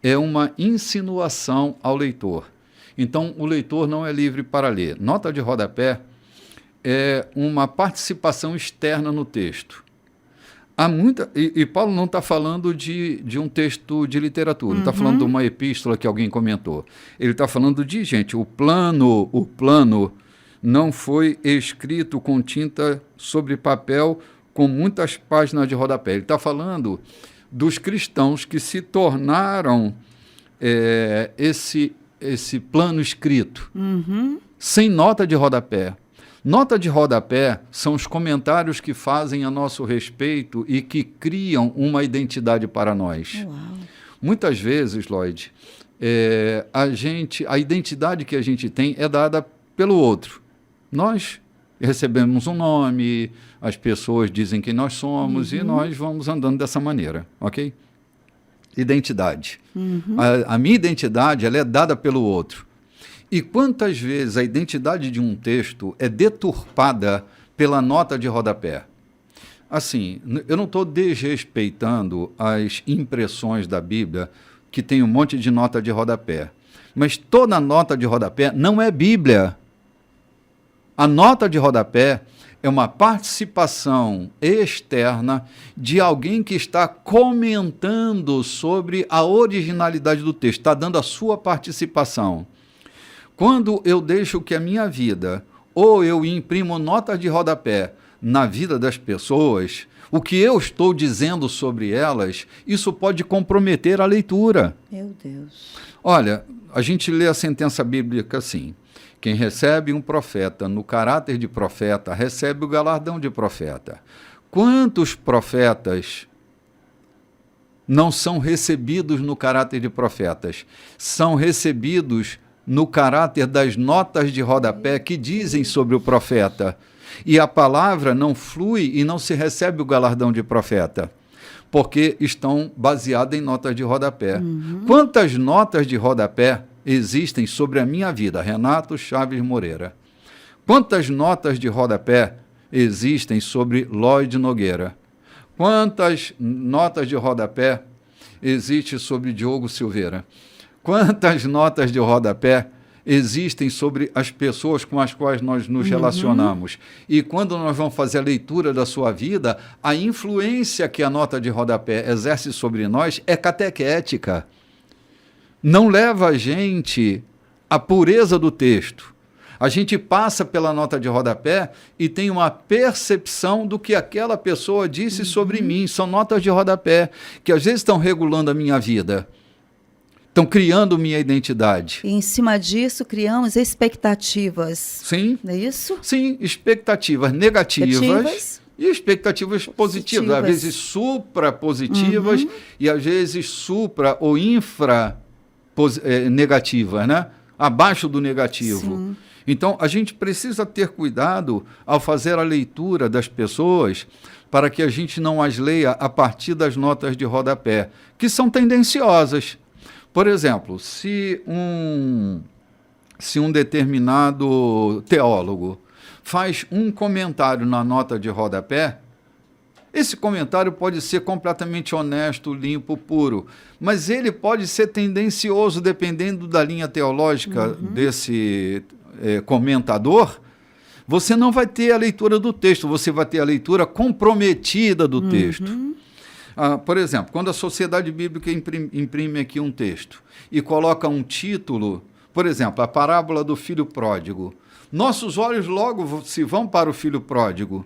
É uma insinuação ao leitor. Então, o leitor não é livre para ler. Nota de rodapé é uma participação externa no texto. Há muita, e Paulo não está falando de um texto de literatura, não está falando de uma epístola que alguém comentou. Ele está falando de, gente, o plano não foi escrito com tinta sobre papel com muitas páginas de rodapé. Ele está falando dos cristãos que se tornaram esse plano escrito, sem nota de rodapé. Nota de rodapé são os comentários que fazem a nosso respeito e que criam uma identidade para nós. Uau. Muitas vezes, Lloyd, a identidade que a gente tem é dada pelo outro. Nós recebemos um nome, as pessoas dizem quem nós somos e nós vamos andando dessa maneira, ok? Identidade. A minha identidade ela é dada pelo outro. E quantas vezes a identidade de um texto é deturpada pela nota de rodapé? Assim, eu não estou desrespeitando as impressões da Bíblia, que tem um monte de nota de rodapé. Mas toda nota de rodapé não é Bíblia. A nota de rodapé é uma participação externa de alguém que está comentando sobre a originalidade do texto, está dando a sua participação. Quando eu deixo que a minha vida, ou eu imprimo nota de rodapé na vida das pessoas, o que eu estou dizendo sobre elas, isso pode comprometer a leitura. Meu Deus. Olha, a gente lê a sentença bíblica assim: quem recebe um profeta no caráter de profeta, recebe o galardão de profeta. Quantos profetas não são recebidos no caráter de profetas? São recebidos no caráter das notas de rodapé que dizem sobre o profeta. E a palavra não flui e não se recebe o galardão de profeta. porque estão baseadas em notas de rodapé. Quantas notas de rodapé existem sobre a minha vida? Renato Chaves Moreira. Quantas notas de rodapé existem sobre Lloyd Nogueira? Quantas notas de rodapé existem sobre Diogo Silveira? Quantas notas de rodapé existem sobre as pessoas com as quais nós nos relacionamos? E quando nós vamos fazer a leitura da sua vida, a influência que a nota de rodapé exerce sobre nós é catequética. Não leva a gente à pureza do texto. A gente passa pela nota de rodapé e tem uma percepção do que aquela pessoa disse sobre mim. São notas de rodapé que às vezes estão regulando a minha vida. Estão criando minha identidade. E em cima disso, criamos expectativas. Sim. Não é isso? Sim, expectativas negativas e expectativas positivas. Às vezes suprapositivas e às vezes supra ou infra negativas, né? Abaixo do negativo. Sim. Então, a gente precisa ter cuidado ao fazer a leitura das pessoas para que a gente não as leia a partir das notas de rodapé, que são tendenciosas. Por exemplo, se um determinado teólogo faz um comentário na nota de rodapé, esse comentário pode ser completamente honesto, limpo, puro, mas ele pode ser tendencioso dependendo da linha teológica desse comentador. Você não vai ter a leitura do texto, você vai ter a leitura comprometida do texto. Por exemplo, quando a Sociedade Bíblica imprime aqui um texto e coloca um título, por exemplo, a parábola do filho pródigo, nossos olhos logo se vão para o filho pródigo.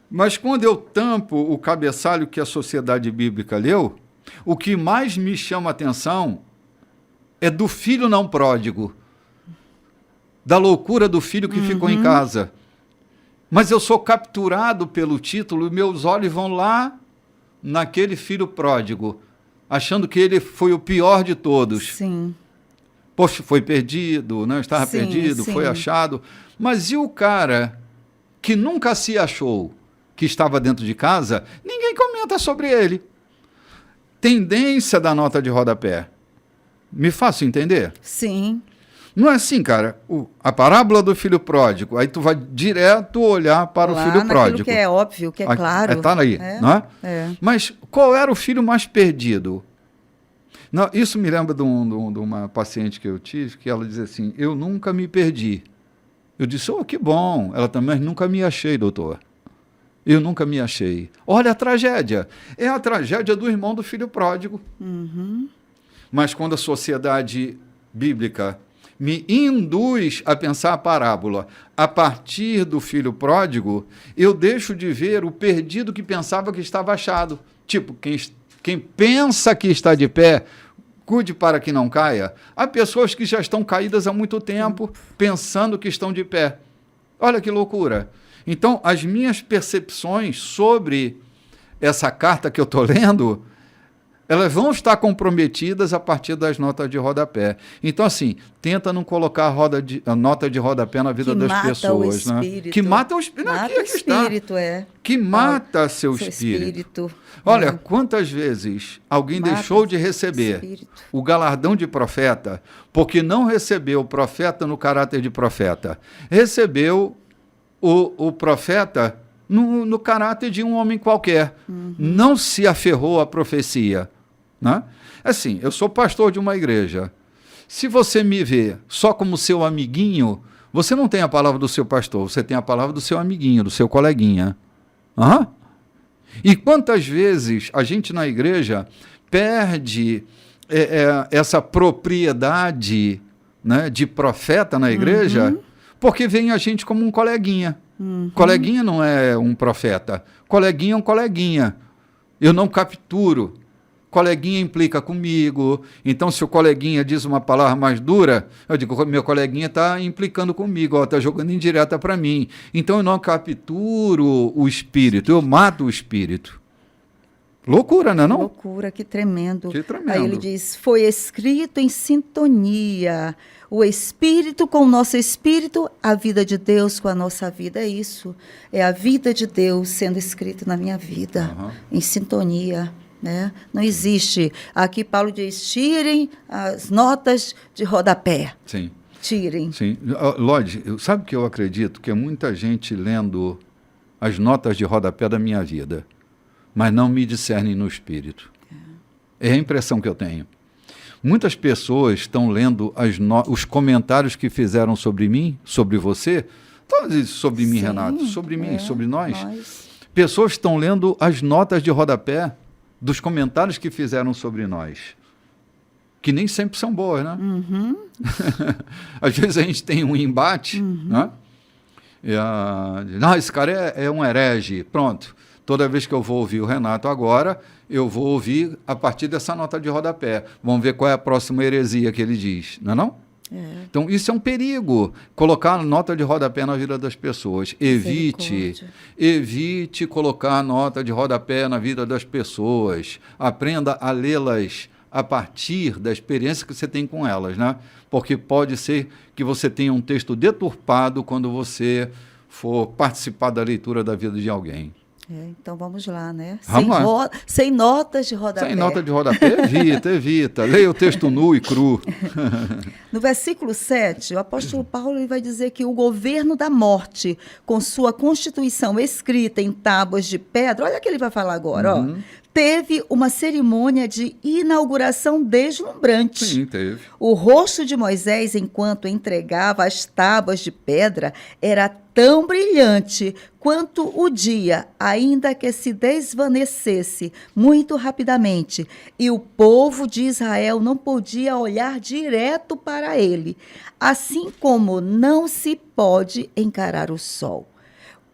Mas quando eu tampo o cabeçalho que a Sociedade Bíblica leu, o que mais me chama a atenção é do filho não pródigo, da loucura do filho que ficou em casa. Mas eu sou capturado pelo título e meus olhos vão lá naquele filho pródigo, achando que ele foi o pior de todos. Sim. Poxa, foi perdido, não estava perdido, foi achado. Mas e o cara que nunca se achou, que estava dentro de casa, ninguém comenta sobre ele. Tendência da nota de rodapé. Me faço entender? Sim. Não é assim, cara. A parábola do filho pródigo, aí tu vai direto olhar para lá o filho pródigo. Que é óbvio, que é claro. Está aí, não é? Mas qual era o filho mais perdido? Não, isso me lembra de uma paciente que eu tive, que ela dizia assim, eu nunca me perdi. Eu disse, que bom. Ela também, nunca me achei, doutor. Eu nunca me achei. Olha a tragédia. É a tragédia do irmão do filho pródigo. Mas quando a Sociedade Bíblica me induz a pensar a parábola a partir do filho pródigo, eu deixo de ver o perdido que pensava que estava achado. Tipo, quem pensa que está de pé, cuide para que não caia. Há pessoas que já estão caídas há muito tempo, pensando que estão de pé. Olha que loucura. Então, as minhas percepções sobre essa carta que eu estou lendo, elas vão estar comprometidas a partir das notas de rodapé. Então, assim, tenta não colocar a nota de rodapé na vida das pessoas. Que mata o espírito. Mata o espírito, Que mata seu espírito. Olha, quantas vezes alguém deixou de receber o galardão de profeta porque não recebeu o profeta no caráter de profeta. Recebeu o profeta no caráter de um homem qualquer. Não se aferrou à profecia. Né? Assim, eu sou pastor de uma igreja. Se você me vê só como seu amiguinho, você não tem a palavra do seu pastor, você tem a palavra do seu amiguinho, do seu coleguinha. E quantas vezes a gente na igreja perde essa propriedade, né, de profeta na igreja, porque vem a gente como um coleguinha. Coleguinha não é um profeta. Coleguinha é um coleguinha. Eu não capturo. Coleguinha implica comigo. Então, se o coleguinha diz uma palavra mais dura, eu digo, meu coleguinha está implicando comigo, está jogando indireta para mim. Então, eu não capturo o espírito, eu mato o espírito. Loucura, não é não? Loucura, que tremendo. Que tremendo. Aí ele diz, foi escrito em sintonia, o Espírito com o nosso Espírito, a vida de Deus com a nossa vida. É isso, é a vida de Deus sendo escrito na minha vida, em sintonia. Né? Não existe. Aqui Paulo diz, tirem as notas de rodapé. Sim. Tirem. Sim. Lodi, sabe o que eu acredito? Que é muita gente lendo as notas de rodapé da minha vida, mas não me discernem no espírito. É a impressão que eu tenho. Muitas pessoas estão lendo os comentários que fizeram sobre mim, sobre você, sobre mim, Renato, sobre mim, sobre nós. Pessoas estão lendo as notas de rodapé dos comentários que fizeram sobre nós, que nem sempre são boas, né? Às vezes a gente tem um embate, né? Esse cara é um herege, pronto. Toda vez que eu vou ouvir o Renato agora, eu vou ouvir a partir dessa nota de rodapé. Vamos ver qual é a próxima heresia que ele diz, não é não? Então, isso é um perigo, colocar a nota de rodapé na vida das pessoas. Evite colocar a nota de rodapé na vida das pessoas. Aprenda a lê-las a partir da experiência que você tem com elas, né? Porque pode ser que você tenha um texto deturpado quando você for participar da leitura da vida de alguém. Então vamos lá, né? Sem notas de rodapé. Sem nota de rodapé, evita. Leia o texto nu e cru. No versículo 7, o apóstolo Paulo ele vai dizer que o governo da morte, com sua constituição escrita em tábuas de pedra, olha o que ele vai falar agora, ó, teve uma cerimônia de inauguração deslumbrante. Sim, teve. O rosto de Moisés, enquanto entregava as tábuas de pedra, era tão brilhante quanto o dia, ainda que se desvanecesse muito rapidamente, e o povo de Israel não podia olhar direto para ele, assim como não se pode encarar o sol.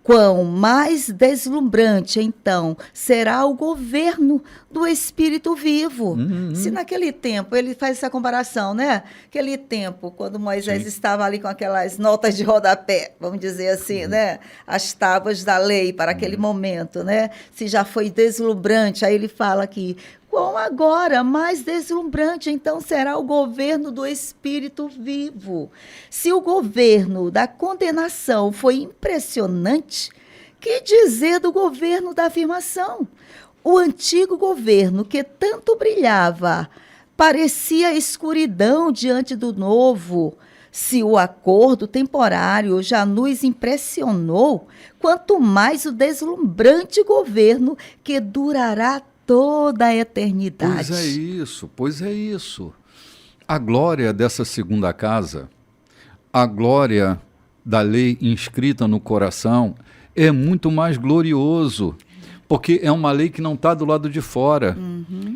Quão mais deslumbrante, então, será o governo do Espírito vivo. Se naquele tempo, ele faz essa comparação, né? Aquele tempo, quando Moisés estava ali com aquelas notas de rodapé, vamos dizer assim, né? As tábuas da lei para aquele momento, né? Se já foi deslumbrante, aí ele fala aqui, quão agora mais deslumbrante, então, será o governo do Espírito vivo. Se o governo da condenação foi impressionante, que dizer do governo da afirmação? O antigo governo, que tanto brilhava, parecia escuridão diante do novo. Se o acordo temporário já nos impressionou, quanto mais o deslumbrante governo que durará toda a eternidade. Pois é isso. A glória dessa segunda casa, a glória da lei inscrita no coração, é muito mais glorioso, porque é uma lei que não está do lado de fora.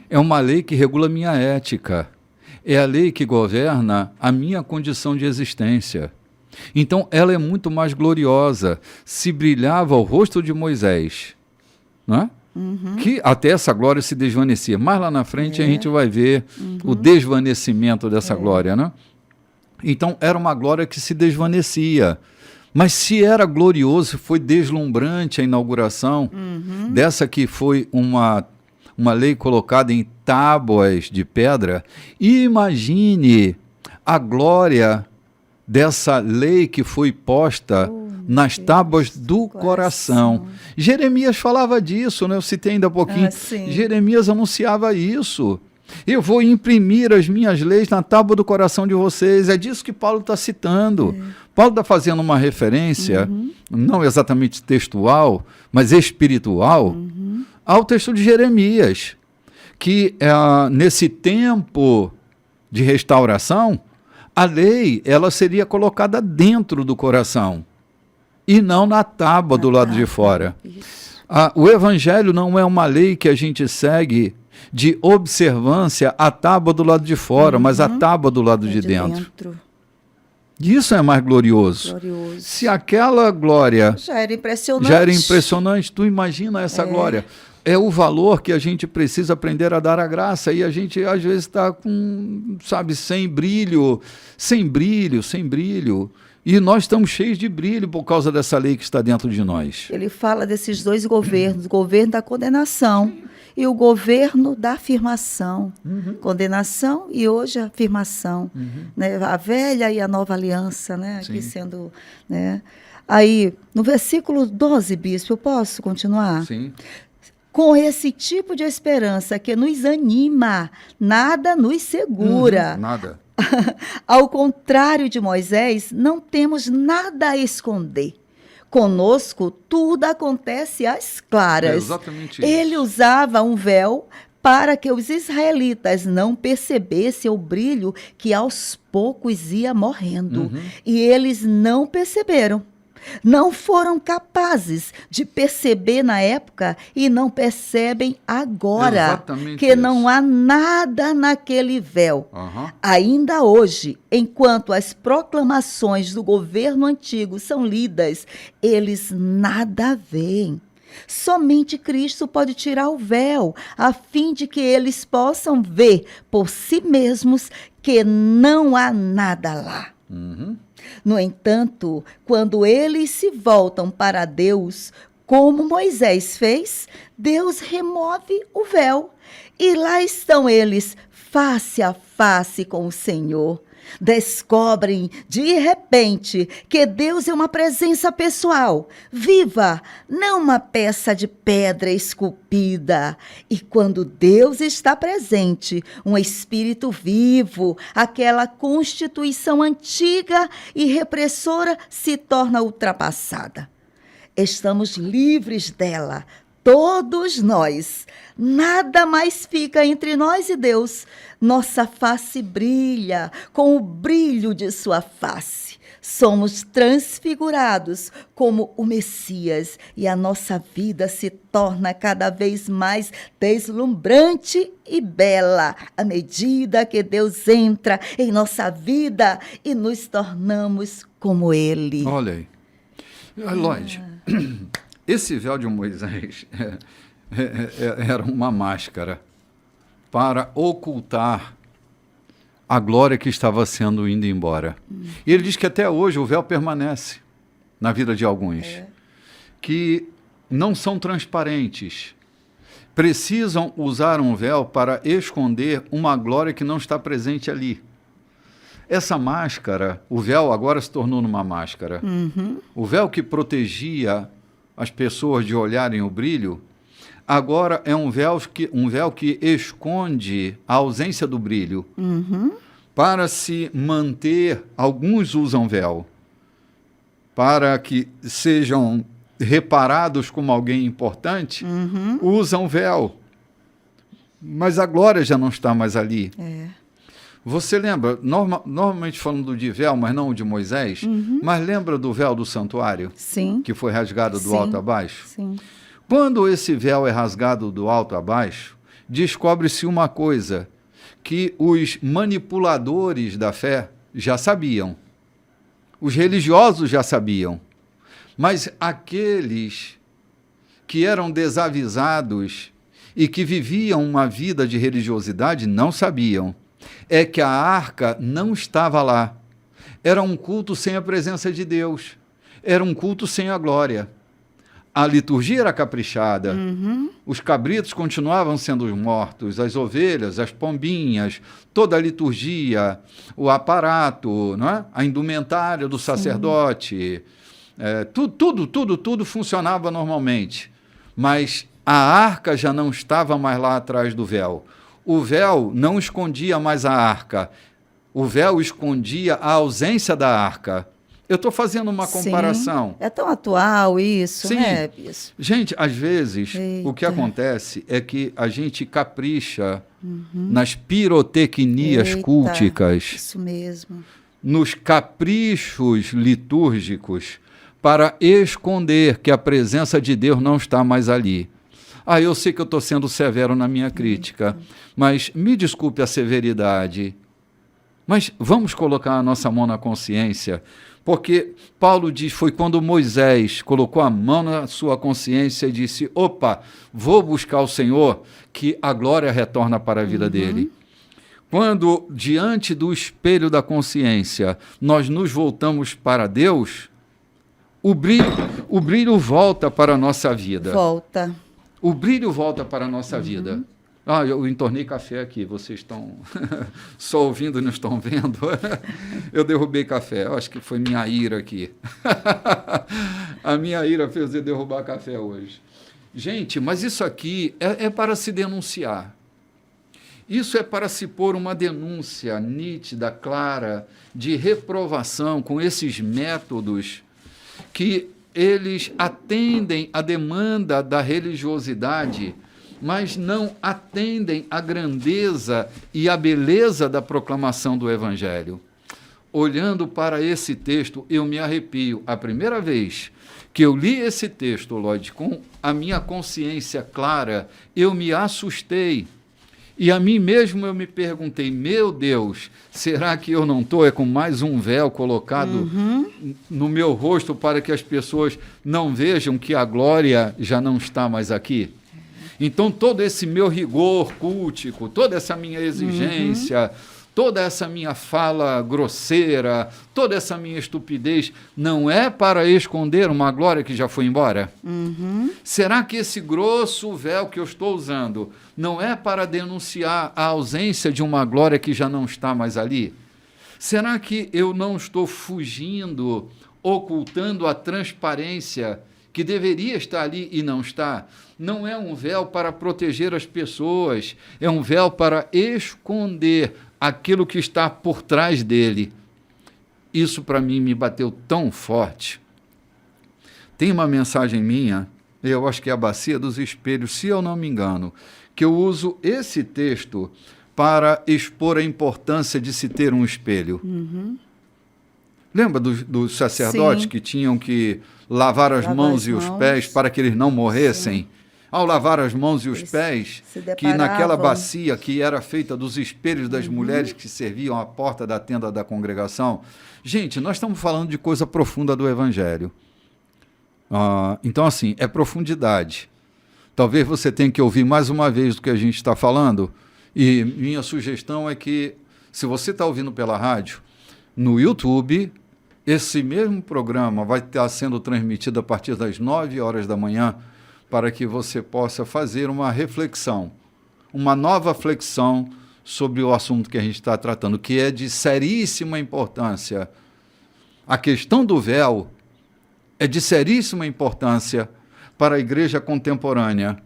É uma lei que regula a minha ética. É a lei que governa a minha condição de existência. Então, ela é muito mais gloriosa. Se brilhava o rosto de Moisés, não é? Que até essa glória se desvanecia. Mais lá na frente a gente vai ver o desvanecimento dessa glória, né? Então era uma glória que se desvanecia. Mas se era glorioso, foi deslumbrante a inauguração dessa que foi uma lei colocada em tábuas de pedra. E imagine a glória dessa lei que foi posta nas tábuas do coração. Jeremias falava disso, né? Eu citei ainda há pouquinho. Jeremias anunciava isso. Eu vou imprimir as minhas leis na tábua do coração de vocês. É disso que Paulo está citando. Paulo está fazendo uma referência, não exatamente textual, mas espiritual, ao texto de Jeremias, que nesse tempo de restauração, a lei ela seria colocada dentro do coração e não na tábua do lado de fora. O evangelho não é uma lei que a gente segue de observância à tábua do lado de fora, mas à tábua do lado de dentro. Isso é mais glorioso. Se aquela glória já era impressionante, tu imagina essa glória. É o valor que a gente precisa aprender a dar à graça, e a gente às vezes está com, sem brilho. E nós estamos cheios de brilho por causa dessa lei que está dentro de nós. Ele fala desses dois governos, o governo da condenação e o governo da afirmação. Condenação e hoje a afirmação. Né? A velha e a nova aliança, né? Aqui sendo... Né? Aí, no versículo 12, bispo, eu posso continuar? Sim. Com esse tipo de esperança que nos anima, nada nos segura. Nada. Ao contrário de Moisés, não temos nada a esconder. Conosco, tudo acontece às claras. É exatamente isso. Ele usava um véu para que os israelitas não percebessem o brilho que aos poucos ia morrendo. E eles não perceberam. Não foram capazes de perceber na época e não percebem agora. Exatamente que isso. não há nada naquele véu. Ainda hoje, enquanto as proclamações do governo antigo são lidas, eles nada veem. Somente Cristo pode tirar o véu, a fim de que eles possam ver por si mesmos que não há nada lá. No entanto, quando eles se voltam para Deus, como Moisés fez, Deus remove o véu. E lá estão eles, face a face com o Senhor. Descobrem, de repente, que Deus é uma presença pessoal, viva, não uma peça de pedra esculpida. E quando Deus está presente, um espírito vivo, aquela constituição antiga e repressora se torna ultrapassada. Estamos livres dela, todos nós. Nada mais fica entre nós e Deus. Nossa face brilha com o brilho de sua face. Somos transfigurados como o Messias e a nossa vida se torna cada vez mais deslumbrante e bela à medida que Deus entra em nossa vida e nos tornamos como Ele. Olha aí. Lloyd, esse véu de Moisés era uma máscara para ocultar a glória que estava sendo indo embora. E ele diz que até hoje o véu permanece na vida de alguns, que não são transparentes, precisam usar um véu para esconder uma glória que não está presente ali. Essa máscara, o véu agora se tornou numa máscara. O véu que protegia as pessoas de olharem o brilho, agora é um véu que esconde a ausência do brilho. Para se manter, alguns usam véu, para que sejam reparados como alguém importante, usam véu. Mas a glória já não está mais ali. Você lembra, normalmente falando de véu, mas não de Moisés, mas lembra do véu do santuário? Sim. Que foi rasgado do alto a baixo? Sim. Quando esse véu é rasgado do alto a baixo, descobre-se uma coisa que os manipuladores da fé já sabiam. Os religiosos já sabiam. Mas aqueles que eram desavisados e que viviam uma vida de religiosidade não sabiam. É que a arca não estava lá. Era um culto sem a presença de Deus. Era um culto sem a glória. A liturgia era caprichada. Os cabritos continuavam sendo mortos, as ovelhas, as pombinhas, toda a liturgia, o aparato, não é? A indumentária do sacerdote. Tudo funcionava normalmente. Mas a arca já não estava mais lá atrás do véu. O véu não escondia mais a arca. O véu escondia a ausência da arca. Eu estou fazendo uma comparação. Sim, é tão atual isso, Sim. né, Bispo? Gente, às vezes, o que acontece é que a gente capricha nas pirotecnias culticas, Isso mesmo. nos caprichos litúrgicos, para esconder que a presença de Deus não está mais ali. Eu sei que eu estou sendo severo na minha crítica, mas me desculpe a severidade. Mas vamos colocar a nossa mão na consciência, porque Paulo diz, foi quando Moisés colocou a mão na sua consciência e disse, opa, vou buscar o Senhor, que a glória retorna para a vida dele. Quando, diante do espelho da consciência, nós nos voltamos para Deus, o brilho volta para a nossa vida. Volta. O brilho volta para a nossa vida. Eu entornei café aqui, vocês estão só ouvindo e não estão vendo. Eu derrubei café, eu acho que foi minha ira aqui. A minha ira fez eu derrubar café hoje. Gente, mas isso aqui é para se denunciar. Isso é para se pôr uma denúncia nítida, clara, de reprovação com esses métodos que eles atendem à demanda da religiosidade, mas não atendem à grandeza e à beleza da proclamação do Evangelho. Olhando para esse texto, eu me arrepio. A primeira vez que eu li esse texto, Lloyd, com a minha consciência clara, eu me assustei. E a mim mesmo eu me perguntei, meu Deus, será que eu não estou com mais um véu colocado no meu rosto para que as pessoas não vejam que a glória já não está mais aqui? Então, todo esse meu rigor cultico, toda essa minha exigência, toda essa minha fala grosseira, toda essa minha estupidez, não é para esconder uma glória que já foi embora? Será que esse grosso véu que eu estou usando não é para denunciar a ausência de uma glória que já não está mais ali? Será que eu não estou fugindo, ocultando a transparência que deveria estar ali e não está? Não é um véu para proteger as pessoas, é um véu para esconder aquilo que está por trás dele. Isso para mim me bateu tão forte. Tem uma mensagem minha, eu acho que é a Bacia dos Espelhos, se eu não me engano, que eu uso esse texto para expor a importância de se ter um espelho. Lembra dos sacerdotes que tinham que lavar as mãos e os pés para que eles não morressem? Ao lavar as mãos e os pés, que naquela bacia que era feita dos espelhos das mulheres que serviam à porta da tenda da congregação. Gente, nós estamos falando de coisa profunda do Evangelho. Então, assim, é profundidade. Talvez você tenha que ouvir mais uma vez do que a gente está falando, e minha sugestão é que, se você está ouvindo pela rádio, no YouTube, esse mesmo programa vai estar sendo transmitido a partir das 9 horas da manhã, para que você possa fazer uma reflexão, uma nova flexão sobre o assunto que a gente está tratando, que é de seríssima importância. A questão do véu é de seríssima importância para a igreja contemporânea,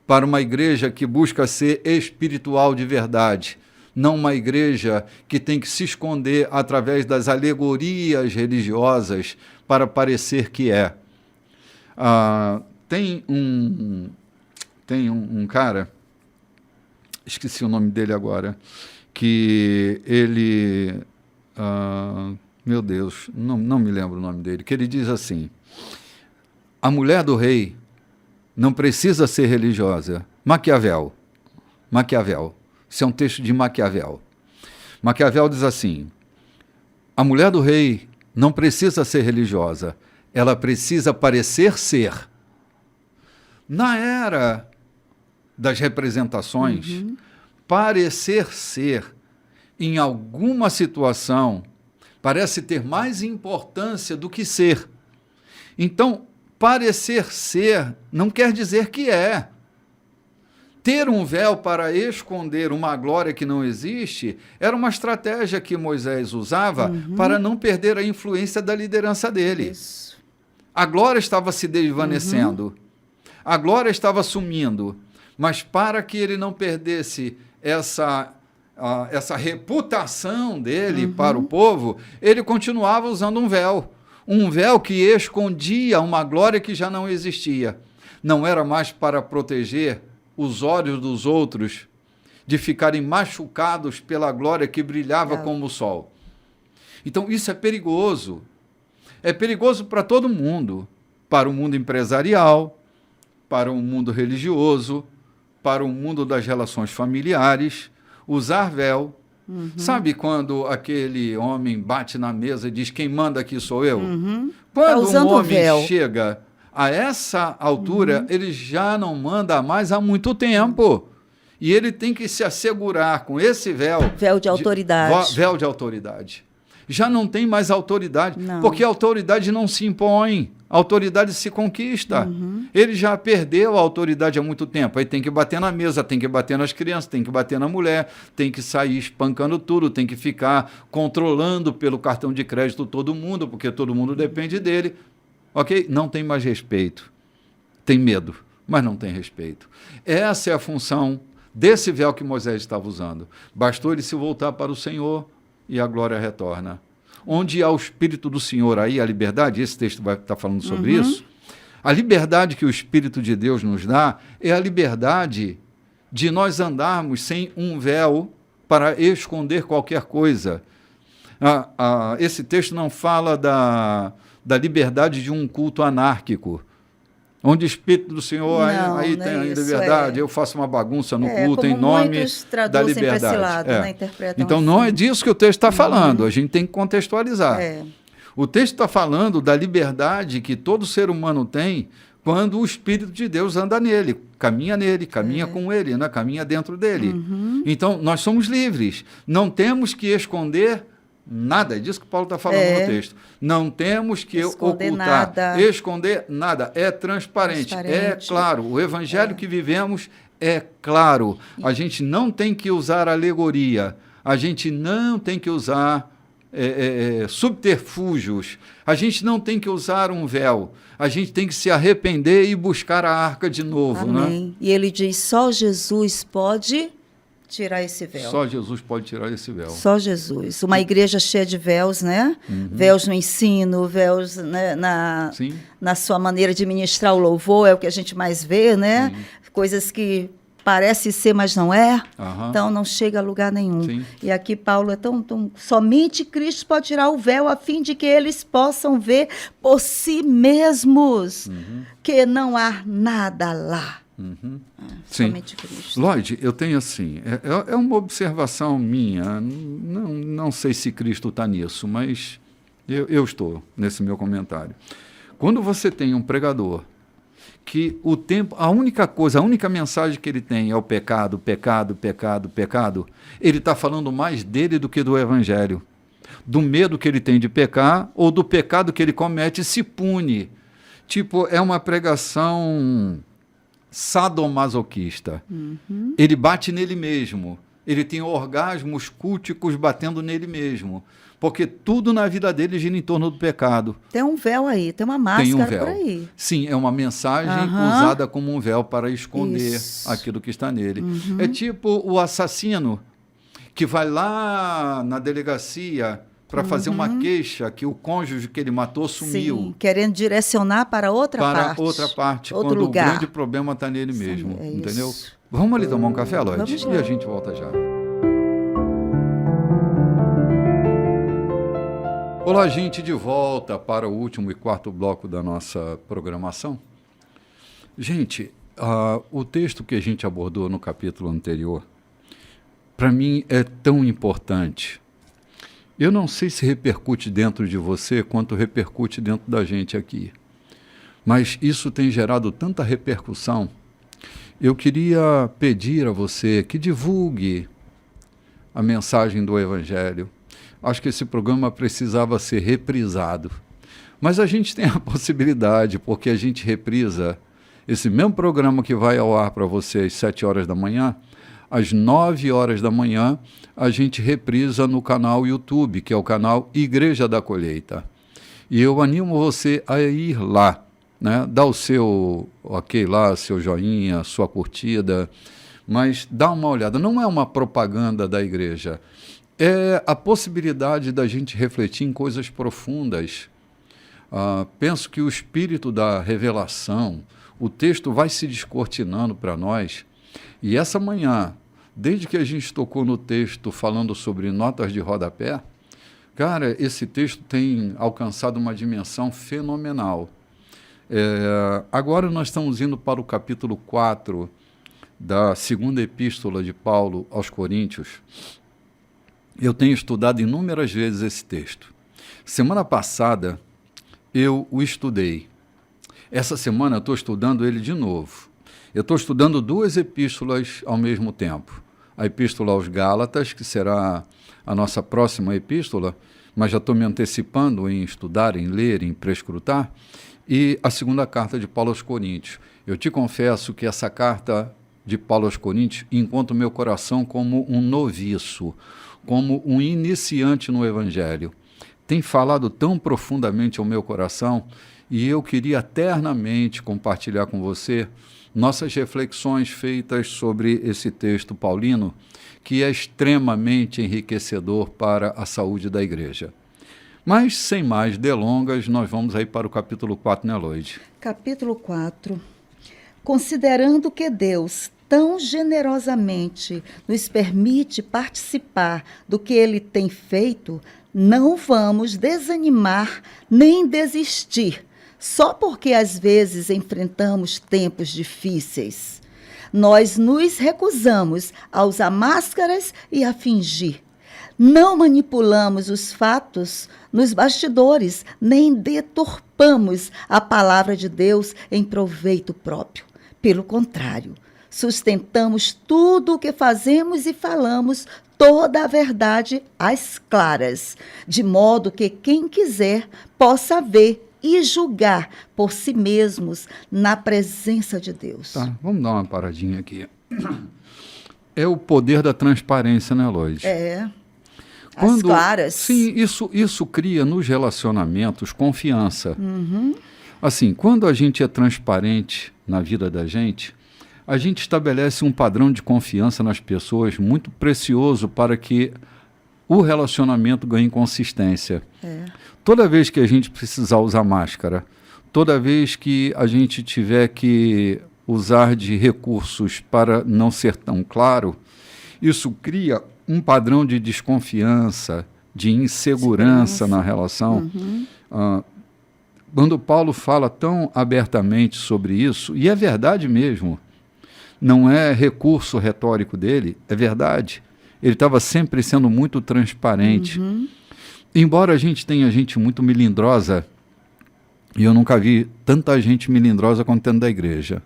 para uma igreja que busca ser espiritual de verdade, não uma igreja que tem que se esconder através das alegorias religiosas para parecer que é. Tem um cara, esqueci o nome dele agora, que ele, meu Deus, não me lembro o nome dele, que ele diz assim: a mulher do rei não precisa ser religiosa. Maquiavel. Isso é um texto de Maquiavel. Maquiavel diz assim: a mulher do rei não precisa ser religiosa, ela precisa parecer ser. Na era das representações, parecer ser, em alguma situação, parece ter mais importância do que ser. Então, parecer ser não quer dizer que é. Ter um véu para esconder uma glória que não existe era uma estratégia que Moisés usava para não perder a influência da liderança dele. Isso. A glória estava se desvanecendo. A glória estava sumindo, mas para que ele não perdesse essa reputação dele para o povo, ele continuava usando um véu que escondia uma glória que já não existia. Não era mais para proteger os olhos dos outros de ficarem machucados pela glória que brilhava como o sol. Então isso é perigoso. É perigoso para todo mundo, para o mundo empresarial, para o mundo religioso, para o mundo das relações familiares, usar véu. Sabe quando aquele homem bate na mesa e diz: quem manda aqui sou eu? Quando um homem chega a essa altura, ele já não manda mais há muito tempo. E ele tem que se assegurar com esse véu... Véu de autoridade. Véu de autoridade. já não tem mais autoridade, Não. porque a autoridade não se impõe, a autoridade se conquista. Ele já perdeu a autoridade há muito tempo, aí tem que bater na mesa, tem que bater nas crianças, tem que bater na mulher, tem que sair espancando tudo, tem que ficar controlando pelo cartão de crédito todo mundo, porque todo mundo depende dele, ok? Não tem mais respeito, tem medo, mas não tem respeito. Essa é a função desse véu que Moisés estava usando. Bastou ele se voltar para o Senhor e a glória retorna. Onde há o Espírito do Senhor, aí a liberdade, esse texto vai estar falando sobre isso, a liberdade que o Espírito de Deus nos dá é a liberdade de nós andarmos sem um véu para esconder qualquer coisa. Esse texto não fala da liberdade de um culto anárquico, onde o Espírito do Senhor, Não, aí não tem é a isso, liberdade, eu faço uma bagunça no culto como em nome muitos da traduzem para liberdade. esse lado, né, interpretam Então, assim. não é disso que o texto está falando, a gente tem que contextualizar. O texto está falando da liberdade que todo ser humano tem quando o Espírito de Deus anda nele, caminha com ele, né? Caminha dentro dele. Então, nós somos livres, não temos que esconder nada, é disso que Paulo está falando no texto. Não temos que esconder ocultar, nada. esconder nada. É transparente, é claro. O evangelho que vivemos é claro. A gente não tem que usar alegoria, a gente não tem que usar subterfúgios, a gente não tem que usar um véu, a gente tem que se arrepender e buscar a arca de novo. Amém. Né? E ele diz, só Jesus pode tirar esse véu. Só Jesus pode tirar esse véu. Só Jesus. Uma igreja cheia de véus, né? Véus no ensino, véus, né, na sua maneira de ministrar o louvor, é o que a gente mais vê, né? Coisas que parece ser, mas não é. Então não chega a lugar nenhum. E aqui Paulo é tão... Somente Cristo pode tirar o véu a fim de que eles possam ver por si mesmos que não há nada lá. Somente Cristo. Lloyd, eu tenho assim, é uma observação minha, não sei se Cristo está nisso, mas eu estou nesse meu comentário. Quando você tem um pregador que a única mensagem que ele tem é o pecado, pecado, pecado, pecado, ele está falando mais dele do que do evangelho, do medo que ele tem de pecar ou do pecado que ele comete e se pune. Tipo, é uma pregação sadomasoquista. Ele bate nele mesmo. Ele tem orgasmos culticos batendo nele mesmo. Porque tudo na vida dele gira em torno do pecado. Tem um véu aí, tem uma máscara por aí. Sim, é uma mensagem usada como um véu para esconder aquilo que está nele. É tipo o assassino que vai lá na delegacia para fazer uma queixa que o cônjuge que ele matou sumiu. Sim, querendo direcionar para outra parte. Para outra parte, outro quando lugar. O grande problema está nele mesmo, entendeu? Isso. Vamos ali tomar um café, Lloyd? Vamos E a gente volta já. Olá, gente, de volta para o último e quarto bloco da nossa programação. Gente, o texto que a gente abordou no capítulo anterior, para mim é tão importante. Eu não sei se repercute dentro de você quanto repercute dentro da gente aqui. Mas isso tem gerado tanta repercussão. Eu queria pedir a você que divulgue a mensagem do Evangelho. Acho que esse programa precisava ser reprisado. Mas a gente tem a possibilidade, porque a gente reprisa esse mesmo programa que vai ao ar para você às 7 horas da manhã, às 9 horas da manhã, a gente reprisa no canal YouTube, que é o canal Igreja da Colheita. E eu animo você a ir lá, né? Dá o seu ok lá, seu joinha, sua curtida, mas dá uma olhada. Não é uma propaganda da igreja, é a possibilidade da gente refletir em coisas profundas. Penso que o espírito da revelação, o texto vai se descortinando para nós, e essa manhã, desde que a gente tocou no texto falando sobre notas de rodapé, cara, esse texto tem alcançado uma dimensão fenomenal. Agora nós estamos indo para o capítulo 4 da segunda epístola de Paulo aos Coríntios. Eu tenho estudado inúmeras vezes esse texto. Semana passada eu o estudei. Essa semana eu estou estudando ele de novo. Eu estou estudando 2 epístolas ao mesmo tempo. a Epístola aos Gálatas, que será a nossa próxima epístola, mas já estou me antecipando em estudar, em ler, em prescrutar, e a segunda carta de Paulo aos Coríntios. Eu te confesso que essa carta de Paulo aos Coríntios encontra o meu coração como um noviço, como um iniciante no Evangelho. Tem falado tão profundamente ao meu coração, e eu queria eternamente compartilhar com você nossas reflexões feitas sobre esse texto paulino, que é extremamente enriquecedor para a saúde da igreja. Mas, sem mais delongas, nós vamos aí para o capítulo 4, né, Loide? Capítulo 4. Considerando que Deus tão generosamente nos permite participar do que Ele tem feito, não vamos desanimar nem desistir, só porque às vezes enfrentamos tempos difíceis. Nós nos recusamos a usar máscaras e a fingir. Não manipulamos os fatos nos bastidores, nem deturpamos a palavra de Deus em proveito próprio. Pelo contrário, sustentamos tudo o que fazemos e falamos toda a verdade às claras, de modo que quem quiser possa ver e julgar por si mesmos na presença de Deus. Tá, vamos dar uma paradinha aqui. É o poder da transparência, né, Loide? As claras. Sim, isso cria nos relacionamentos confiança. Assim, quando a gente é transparente na vida da gente, a gente estabelece um padrão de confiança nas pessoas muito precioso para que o relacionamento ganhe consistência. Toda vez que a gente precisar usar máscara, toda vez que a gente tiver que usar de recursos para não ser tão claro, isso cria um padrão de desconfiança, de insegurança na relação. Quando Paulo fala tão abertamente sobre isso, e é verdade mesmo, não é recurso retórico dele, é verdade. Ele estava sempre sendo muito transparente. Embora a gente tenha gente muito melindrosa, e eu nunca vi tanta gente melindrosa quanto dentro da igreja.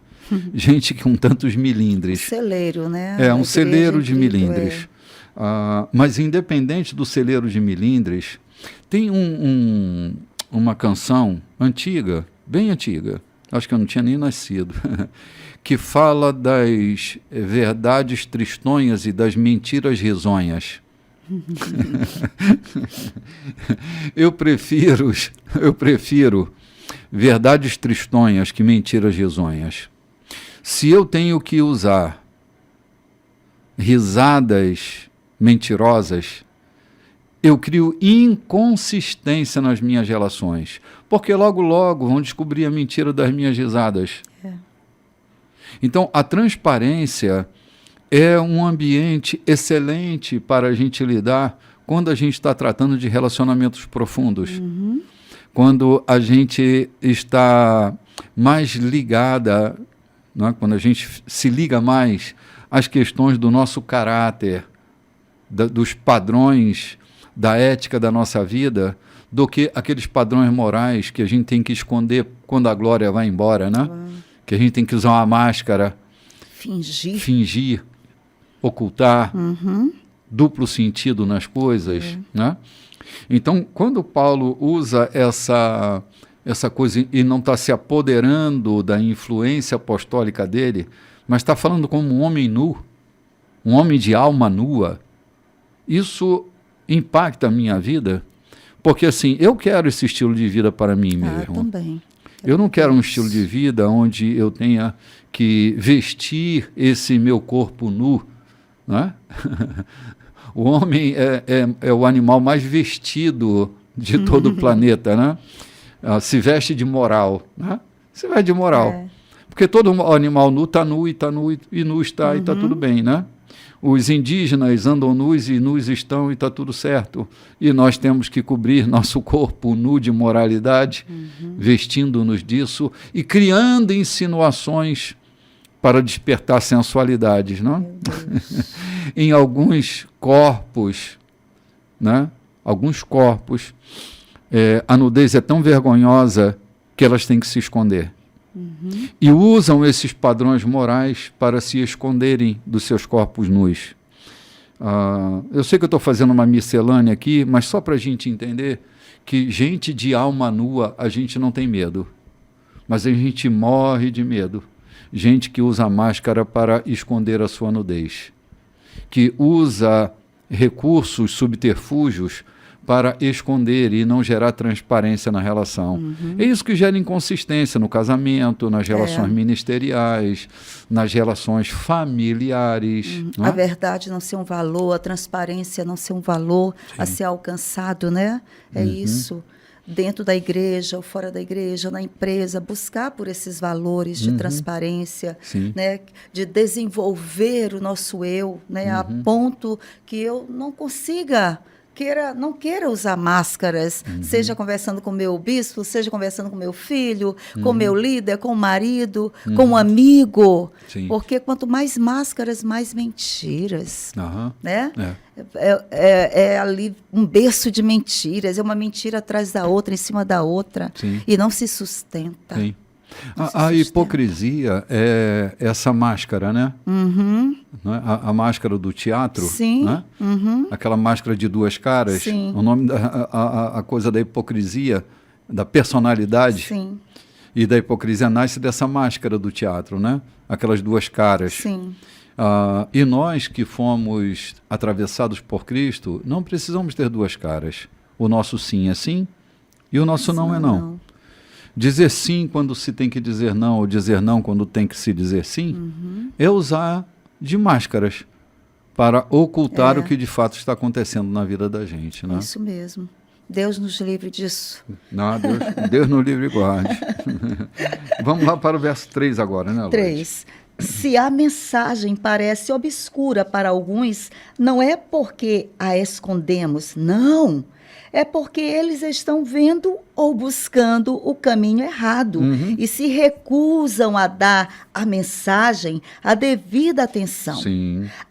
Gente com tantos milindres. Celeiro, né? Um celeiro de milindres. Mas independente do celeiro de milindres, tem uma canção antiga, bem antiga, acho que eu não tinha nem nascido, que fala das verdades tristonhas e das mentiras risonhas. Eu prefiro verdades tristonhas que mentiras risonhas. Se eu tenho que usar risadas mentirosas, eu crio inconsistência nas minhas relações, porque logo vão descobrir a mentira das minhas risadas. Então, a transparência é um ambiente excelente para a gente lidar quando a gente está tratando de relacionamentos profundos. Quando a gente está mais ligada, não é? Quando a gente se liga mais às questões do nosso caráter, dos padrões da ética da nossa vida, do que aqueles padrões morais que a gente tem que esconder quando a glória vai embora, né? Que a gente tem que usar uma máscara, fingir, ocultar, duplo sentido nas coisas, né? Então, quando Paulo usa essa coisa e não está se apoderando da influência apostólica dele, mas está falando como um homem nu, um homem de alma nua, isso impacta a minha vida, porque assim, eu quero esse estilo de vida para mim mesmo. Também. Eu não quero um estilo de vida onde eu tenha que vestir esse meu corpo nu, né? O homem é o animal mais vestido de todo o planeta, né? Se veste de moral, né? Se veste de moral. Porque todo animal nu está nu e nu está e está tudo bem, né? Os indígenas andam nus e nus estão e está tudo certo. E nós temos que cobrir nosso corpo nu de moralidade, vestindo-nos disso e criando insinuações para despertar sensualidades, não? Em alguns corpos, né? Alguns corpos, a nudez é tão vergonhosa que elas têm que se esconder. E usam esses padrões morais para se esconderem dos seus corpos nus. Eu sei que eu estou fazendo uma miscelânea aqui, mas só para a gente entender que gente de alma nua a gente não tem medo, mas a gente morre de medo. Gente que usa máscara para esconder a sua nudez, que usa recursos, subterfúgios para esconder e não gerar transparência na relação. É isso que gera inconsistência no casamento, nas relações ministeriais, nas relações familiares. Não é? A verdade não ser um valor, a transparência não ser um valor a ser alcançado, né? É isso. Dentro da igreja ou fora da igreja, na empresa, buscar por esses valores de transparência, né, de desenvolver o nosso eu, né, a ponto que eu não consiga, não queira usar máscaras, seja conversando com o meu bispo, seja conversando com o meu filho, com o meu líder, com o marido, com um amigo. Porque quanto mais máscaras, mais mentiras. Né? É ali um berço de mentiras, é uma mentira atrás da outra, em cima da outra, e não se sustenta. A hipocrisia é essa máscara, né? Não é? A máscara do teatro, né? Aquela máscara de duas caras. O nome a coisa da hipocrisia, da personalidade e da hipocrisia nasce dessa máscara do teatro, né? Aquelas duas caras. E nós que fomos atravessados por Cristo, não precisamos ter duas caras. O nosso sim é sim e o nosso não é não. Dizer sim quando se tem que dizer não, ou dizer não quando tem que se dizer sim, é usar de máscaras para ocultar o que de fato está acontecendo na vida da gente. Né? Isso mesmo. Deus nos livre disso. Não, Deus nos livre e guarde. Vamos lá para o verso 3 agora, né, Loide? 3. Se a mensagem parece obscura para alguns, não é porque a escondemos, não. É porque eles estão vendo ou buscando o caminho errado e se recusam a dar à mensagem a devida atenção.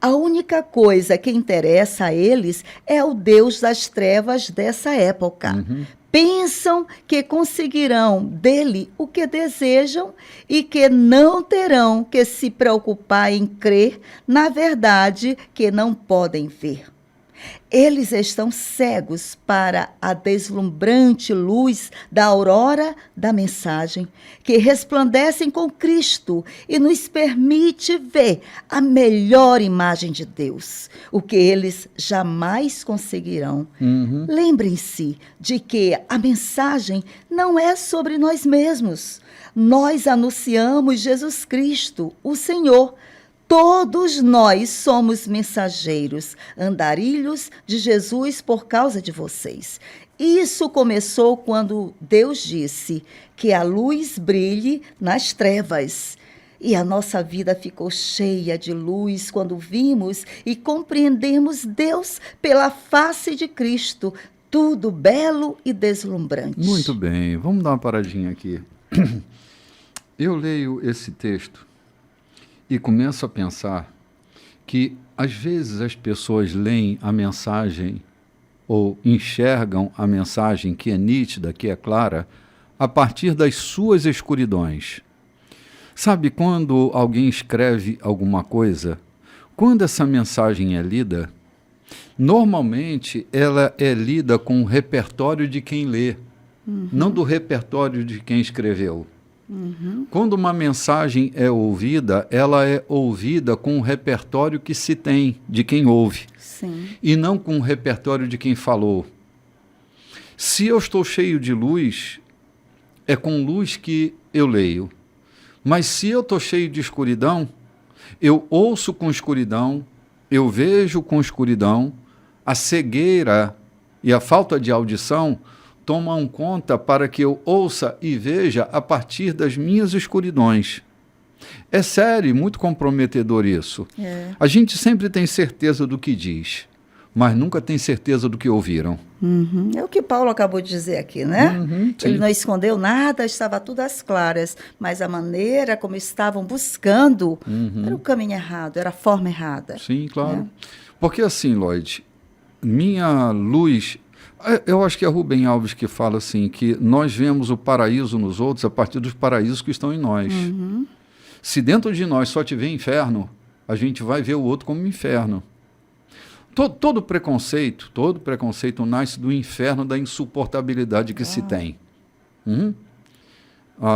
A única coisa que interessa a eles é o Deus das trevas dessa época. Pensam que conseguirão dele o que desejam e que não terão que se preocupar em crer na verdade que não podem ver. Eles estão cegos para a deslumbrante luz da aurora da mensagem, que resplandecem com Cristo e nos permite ver a melhor imagem de Deus, o que eles jamais conseguirão. Lembrem-se de que a mensagem não é sobre nós mesmos. Nós anunciamos Jesus Cristo, o Senhor. Todos nós somos mensageiros, andarilhos de Jesus por causa de vocês. Isso começou quando Deus disse que a luz brilhe nas trevas. E a nossa vida ficou cheia de luz quando vimos e compreendemos Deus pela face de Cristo, tudo belo e deslumbrante. Muito bem, vamos dar uma paradinha aqui. Eu leio esse texto e começo a pensar que, às vezes, as pessoas leem a mensagem ou enxergam a mensagem que é nítida, que é clara, a partir das suas escuridões. Sabe, quando alguém escreve alguma coisa, quando essa mensagem é lida, normalmente ela é lida com o repertório de quem lê, não do repertório de quem escreveu. Quando uma mensagem é ouvida, ela é ouvida com o repertório que se tem de quem ouve, e não com o repertório de quem falou. Se eu estou cheio de luz, é com luz que eu leio. Mas se eu estou cheio de escuridão, eu ouço com escuridão, eu vejo com escuridão, a cegueira e a falta de audição tomam conta para que eu ouça e veja a partir das minhas escuridões. É sério, muito comprometedor isso. A gente sempre tem certeza do que diz, mas nunca tem certeza do que ouviram. É o que Paulo acabou de dizer aqui, né? Ele não escondeu nada, estava tudo às claras, mas a maneira como estavam buscando era o caminho errado, era a forma errada. Sim, claro. Porque assim, Loide, minha luz... Eu acho que é Rubem Alves que fala assim, que nós vemos o paraíso nos outros a partir dos paraísos que estão em nós. Se dentro de nós só tiver inferno, a gente vai ver o outro como inferno. Todo preconceito nasce do inferno da insuportabilidade que se tem.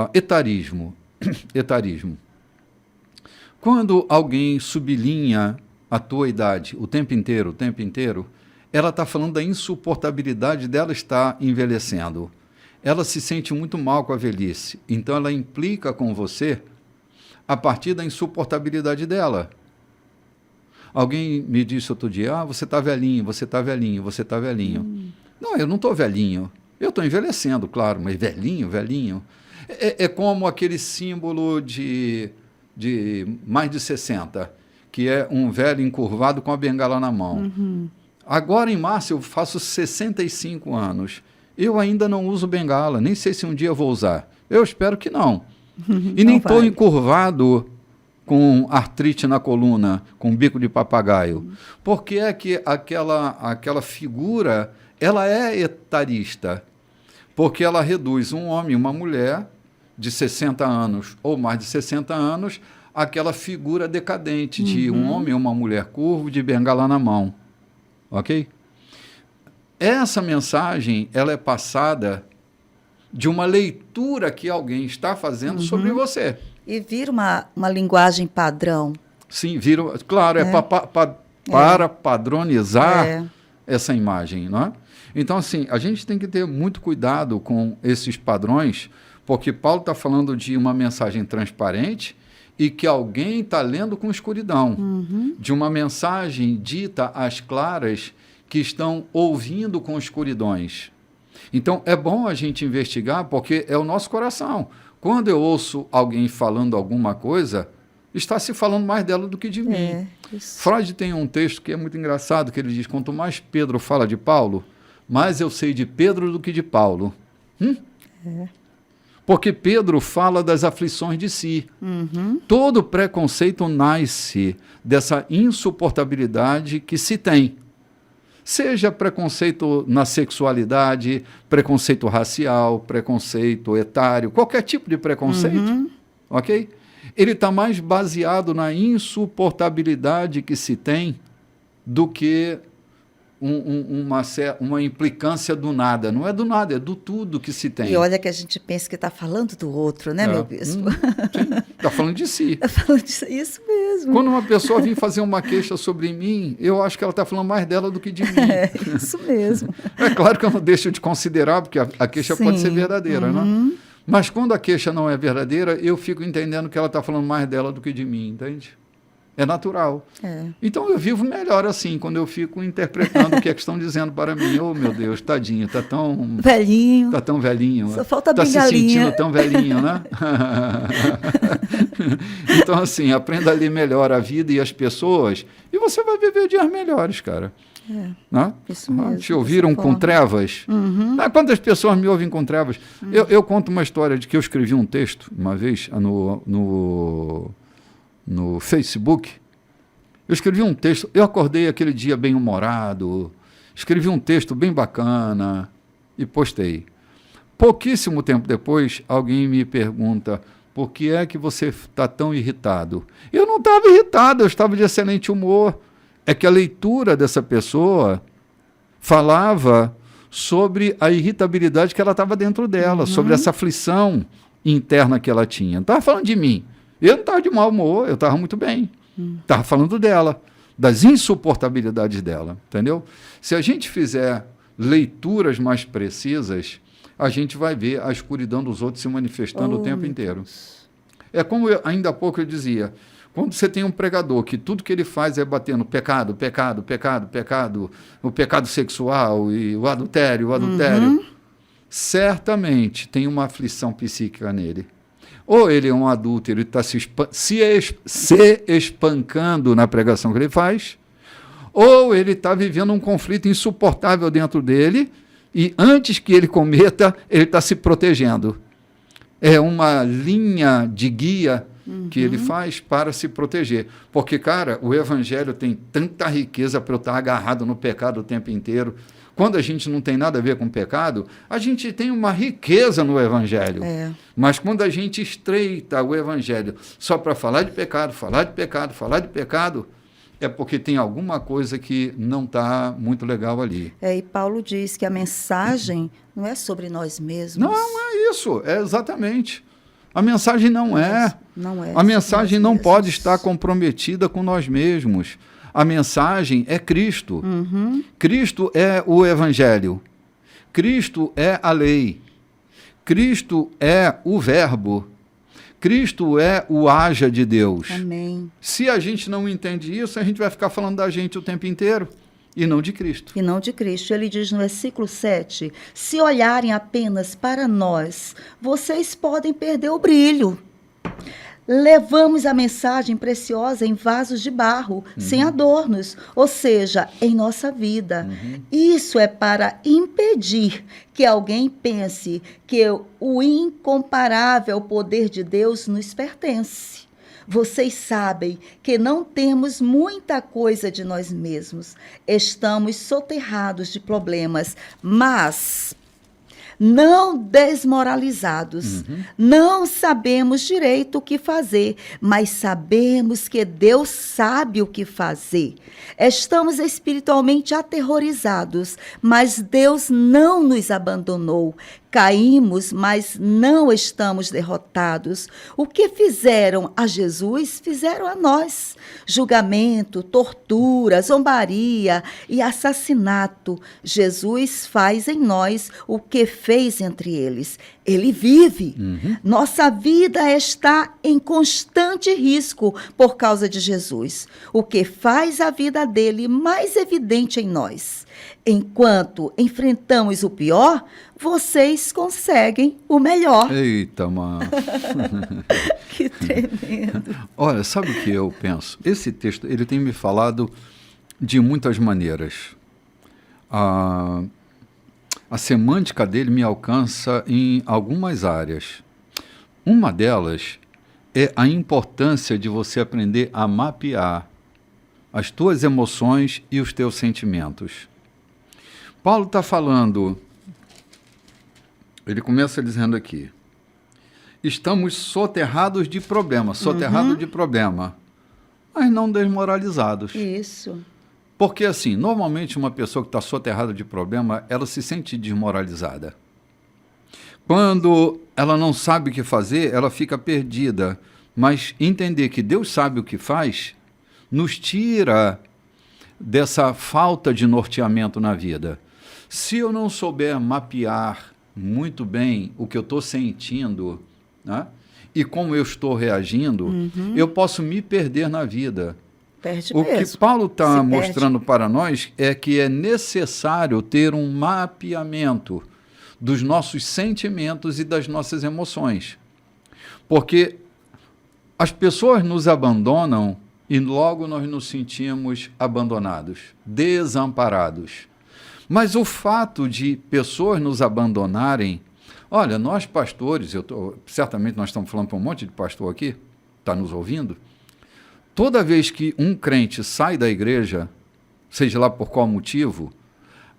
Etarismo. Quando alguém sublinha a tua idade o tempo inteiro, ela está falando da insuportabilidade dela estar envelhecendo. Ela se sente muito mal com a velhice. Então, ela implica com você a partir da insuportabilidade dela. Alguém me disse outro dia, você está velhinho, você está velhinho, você está velhinho. Não, eu não estou velhinho. Eu estou envelhecendo, claro, mas velhinho. É como aquele símbolo de mais de 60, que é um velho encurvado com a bengala na mão. Agora, em março, eu faço 65 anos. Eu ainda não uso bengala, nem sei se um dia eu vou usar. Eu espero que não. E nem estou encurvado com artrite na coluna, com bico de papagaio. Porque é que aquela figura, ela é etarista. Porque ela reduz um homem e uma mulher de 60 anos ou mais de 60 anos àquela figura decadente de um homem e uma mulher curvo de bengala na mão. Ok? Essa mensagem, ela é passada de uma leitura que alguém está fazendo sobre você. E vira uma linguagem padrão. Sim, vira, claro, para padronizar essa imagem, não é? Então, assim, a gente tem que ter muito cuidado com esses padrões, porque Paulo está falando de uma mensagem transparente e que alguém está lendo com escuridão, de uma mensagem dita às claras que estão ouvindo com escuridões. Então, é bom a gente investigar, porque é o nosso coração. Quando eu ouço alguém falando alguma coisa, está se falando mais dela do que de mim. Freud tem um texto que é muito engraçado, que ele diz, quanto mais Pedro fala de Paulo, mais eu sei de Pedro do que de Paulo. Porque Pedro fala das aflições de si. Todo preconceito nasce dessa insuportabilidade que se tem. Seja preconceito na sexualidade, preconceito racial, preconceito etário, qualquer tipo de preconceito, ok? Ele está mais baseado na insuportabilidade que se tem do que uma implicância do nada. Não é do nada, é do tudo que se tem. E olha que a gente pensa que está falando do outro, né, meu bispo? Está falando de si. Está falando disso, isso mesmo. Quando uma pessoa vem fazer uma queixa sobre mim, eu acho que ela está falando mais dela do que de mim. É, isso mesmo. É claro que eu não deixo de considerar, porque a queixa pode ser verdadeira, né? Mas quando a queixa não é verdadeira, eu fico entendendo que ela está falando mais dela do que de mim, entende? É natural. Então eu vivo melhor assim, quando eu fico interpretando o que é que estão dizendo para mim. Oh, meu Deus, tadinho, está tão velhinho. Está tão velhinho. Só falta bengalinha. Está se sentindo tão velhinho, né? Então, assim, aprenda a ler melhor a vida e as pessoas e você vai viver dias melhores, cara. Né? Isso mesmo. Te ouviram com trevas? Quantas pessoas me ouvem com trevas? Eu conto uma história de que eu escrevi um texto uma vez no Facebook. Eu escrevi um texto, eu acordei aquele dia bem-humorado, escrevi um texto bem bacana e postei. Pouquíssimo tempo depois, alguém me pergunta, por que é que você está tão irritado? Eu não estava irritado, eu estava de excelente humor. É que a leitura dessa pessoa falava sobre a irritabilidade que ela estava dentro dela, sobre essa aflição interna que ela tinha. Não estava falando de mim. Eu não estava de mau humor, eu estava muito bem. Estava falando dela, das insuportabilidades dela, entendeu? Se a gente fizer leituras mais precisas, a gente vai ver a escuridão dos outros se manifestando o tempo inteiro. É como ainda há pouco eu dizia, quando você tem um pregador que tudo que ele faz é bater no pecado, o pecado sexual e o adultério, certamente tem uma aflição psíquica nele. Ou ele é um adúltero e está se espancando na pregação que ele faz, ou ele está vivendo um conflito insuportável dentro dele e antes que ele cometa, ele está se protegendo. É uma linha de guia que ele faz para se proteger. Porque, cara, o evangelho tem tanta riqueza para eu estar agarrado no pecado o tempo inteiro. Quando a gente não tem nada a ver com pecado, a gente tem uma riqueza no evangelho. Mas quando a gente estreita o evangelho só para falar de pecado, é porque tem alguma coisa que não está muito legal ali. E Paulo diz que a mensagem não é sobre nós mesmos. Não é isso, é exatamente. A mensagem não é. Não é. A mensagem não pode estar comprometida com nós mesmos. A mensagem é Cristo. Cristo é o Evangelho. Cristo é a lei. Cristo é o Verbo. Cristo é o haja de Deus. Amém. Se a gente não entende isso, a gente vai ficar falando da gente o tempo inteiro e não de Cristo. E não de Cristo. Ele diz no versículo 7, se olharem apenas para nós, vocês podem perder o brilho. Levamos a mensagem preciosa em vasos de barro, sem adornos, ou seja, em nossa vida. Isso é para impedir que alguém pense que o incomparável poder de Deus nos pertence. Vocês sabem que não temos muita coisa de nós mesmos. Estamos soterrados de problemas, mas não desmoralizados. Não sabemos direito o que fazer, mas sabemos que Deus sabe o que fazer. Estamos espiritualmente aterrorizados, mas Deus não nos abandonou. Caímos, mas não estamos derrotados. O que fizeram a Jesus, fizeram a nós. Julgamento, tortura, zombaria e assassinato. Jesus faz em nós o que fez entre eles. Ele vive. Nossa vida está em constante risco por causa de Jesus, o que faz a vida dele mais evidente em nós. Enquanto enfrentamos o pior, vocês conseguem o melhor. Eita, mano. Que tremendo. Olha, sabe o que eu penso? Esse texto, ele tem me falado de muitas maneiras. A semântica dele me alcança em algumas áreas. Uma delas é a importância de você aprender a mapear as tuas emoções e os teus sentimentos. Paulo está falando, ele começa dizendo aqui, estamos soterrados de problema, mas não desmoralizados. Isso. Porque assim, normalmente uma pessoa que está soterrada de problema, ela se sente desmoralizada. Quando ela não sabe o que fazer, ela fica perdida. Mas entender que Deus sabe o que faz, nos tira dessa falta de norteamento na vida. Se eu não souber mapear muito bem o que eu estou sentindo, né, e como eu estou reagindo, eu posso me perder na vida. Perde o mesmo. Que Paulo está mostrando para nós é que é necessário ter um mapeamento dos nossos sentimentos e das nossas emoções. Porque as pessoas nos abandonam e logo nós nos sentimos abandonados, desamparados. Mas o fato de pessoas nos abandonarem, olha, nós pastores, certamente nós estamos falando para um monte de pastor aqui, está nos ouvindo, toda vez que um crente sai da igreja, seja lá por qual motivo,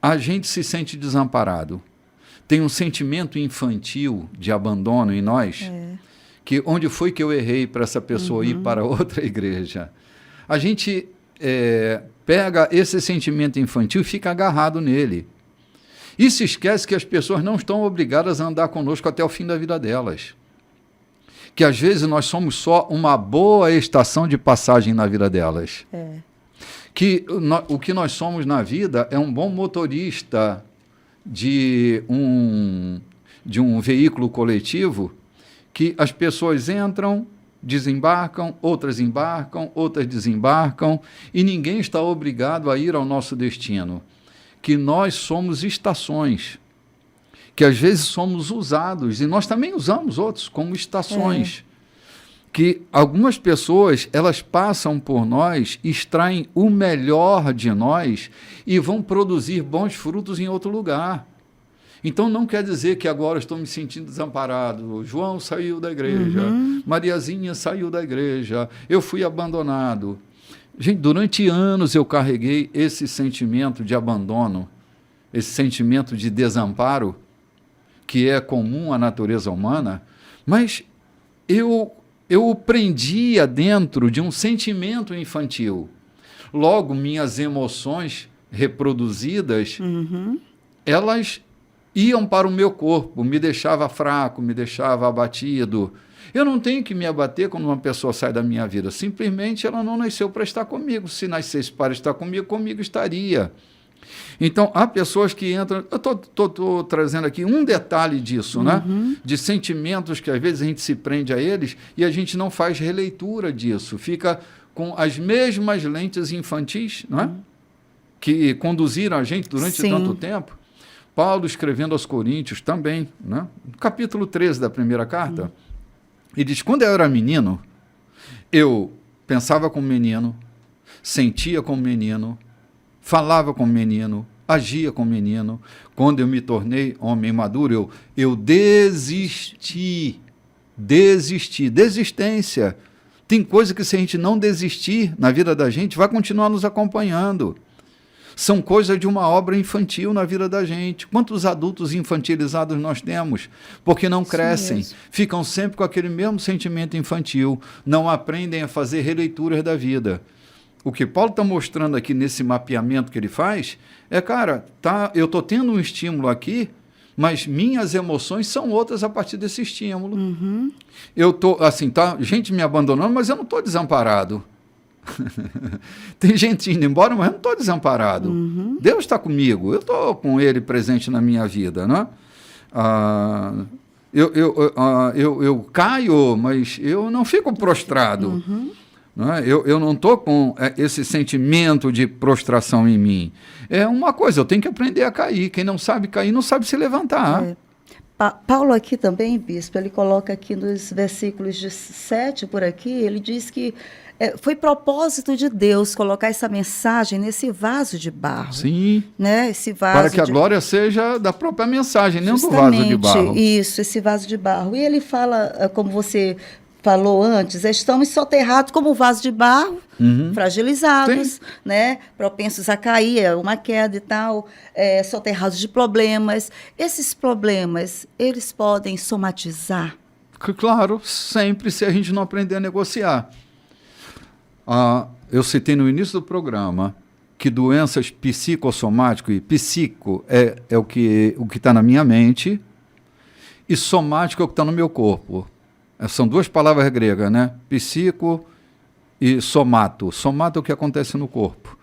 a gente se sente desamparado. Tem um sentimento infantil de abandono em nós, que onde foi que eu errei para essa pessoa ir para outra igreja? A gente pega esse sentimento infantil e fica agarrado nele. E se esquece que as pessoas não estão obrigadas a andar conosco até o fim da vida delas. Que às vezes nós somos só uma boa estação de passagem na vida delas. Que o que nós somos na vida é um bom motorista de um veículo coletivo que as pessoas entram, desembarcam, outras embarcam, outras desembarcam, e ninguém está obrigado a ir ao nosso destino. Que nós somos estações, que às vezes somos usados, e nós também usamos outros como estações. Que algumas pessoas, elas passam por nós, extraem o melhor de nós e vão produzir bons frutos em outro lugar. Então não quer dizer que agora estou me sentindo desamparado. João saiu da igreja, Mariazinha saiu da igreja, eu fui abandonado. Gente, durante anos eu carreguei esse sentimento de abandono, esse sentimento de desamparo, que é comum à natureza humana, mas eu o prendia dentro de um sentimento infantil. Logo, minhas emoções reproduzidas, elas iam para o meu corpo, me deixava fraco, me deixava abatido. Eu não tenho que me abater quando uma pessoa sai da minha vida. Simplesmente ela não nasceu para estar comigo. Se nascesse para estar comigo estaria. Então, há pessoas que entram... Eu estou trazendo aqui um detalhe disso, né? De sentimentos que às vezes a gente se prende a eles e a gente não faz releitura disso. Fica com as mesmas lentes infantis, não é? Que conduziram a gente durante tanto tempo. Paulo, escrevendo aos Coríntios também, né? No capítulo 13 da primeira carta, ele diz, quando eu era menino, eu pensava como menino, sentia como menino, falava como menino, agia como menino. Quando eu me tornei homem maduro, eu desisti. Desistência. Tem coisa que se a gente não desistir na vida da gente, vai continuar nos acompanhando. São coisas de uma obra infantil na vida da gente. Quantos adultos infantilizados nós temos? Porque não crescem, ficam sempre com aquele mesmo sentimento infantil, não aprendem a fazer releituras da vida. O que Paulo está mostrando aqui nesse mapeamento que ele faz é, cara, eu estou tendo um estímulo aqui, mas minhas emoções são outras a partir desse estímulo. Eu estou, assim, tá gente me abandonando, mas eu não estou desamparado. Tem gente indo embora, mas eu não estou desamparado. Deus está comigo, eu estou com Ele presente na minha vida, né? Eu caio, mas eu não fico prostrado. Né? Eu não estou com esse sentimento de prostração em mim. É uma coisa, eu tenho que aprender a cair. Quem não sabe cair, não sabe se levantar. Paulo aqui também, bispo, ele coloca aqui nos versículos de 7 por aqui, ele diz que foi propósito de Deus colocar essa mensagem nesse vaso de barro. Sim. Né? Esse vaso para que a glória seja da própria mensagem, não do vaso de barro. Isso, esse vaso de barro. E ele fala, como você falou antes, estamos soterrados como vaso de barro, fragilizados, né? Propensos a cair, uma queda e tal, soterrados de problemas. Esses problemas, eles podem somatizar? Claro, sempre, se a gente não aprender a negociar. Eu citei no início do programa que doenças psicossomáticas, e psico é o que está na minha mente, e somático é o que está no meu corpo. São duas palavras gregas, né? Psico e somato. Somato é o que acontece no corpo.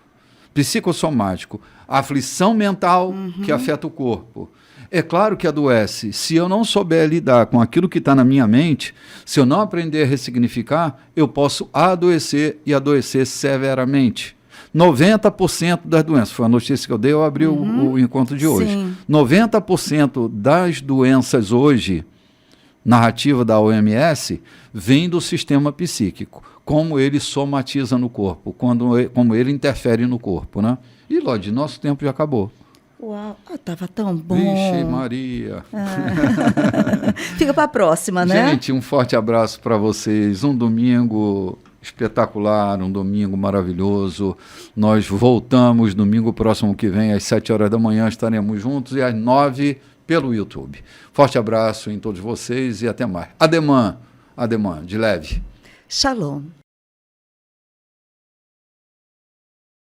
Psicossomático, a aflição mental que afeta o corpo. É claro que adoece. Se eu não souber lidar com aquilo que está na minha mente, se eu não aprender a ressignificar, eu posso adoecer e adoecer severamente. 90% das doenças, foi a notícia que eu dei, eu abri o encontro de hoje. Sim. 90% das doenças hoje, narrativa da OMS, vem do sistema psíquico, como ele somatiza no corpo, como ele interfere no corpo, né? E, Lodi, nosso tempo já acabou. Uau, estava tão bom. Vixe Maria. Fica para a próxima, né? Gente, um forte abraço para vocês. Um domingo espetacular, um domingo maravilhoso. Nós voltamos domingo próximo que vem, às 7 horas da manhã, estaremos juntos, e às 9 pelo YouTube. Forte abraço em todos vocês e até mais. Ademã, de leve. Shalom.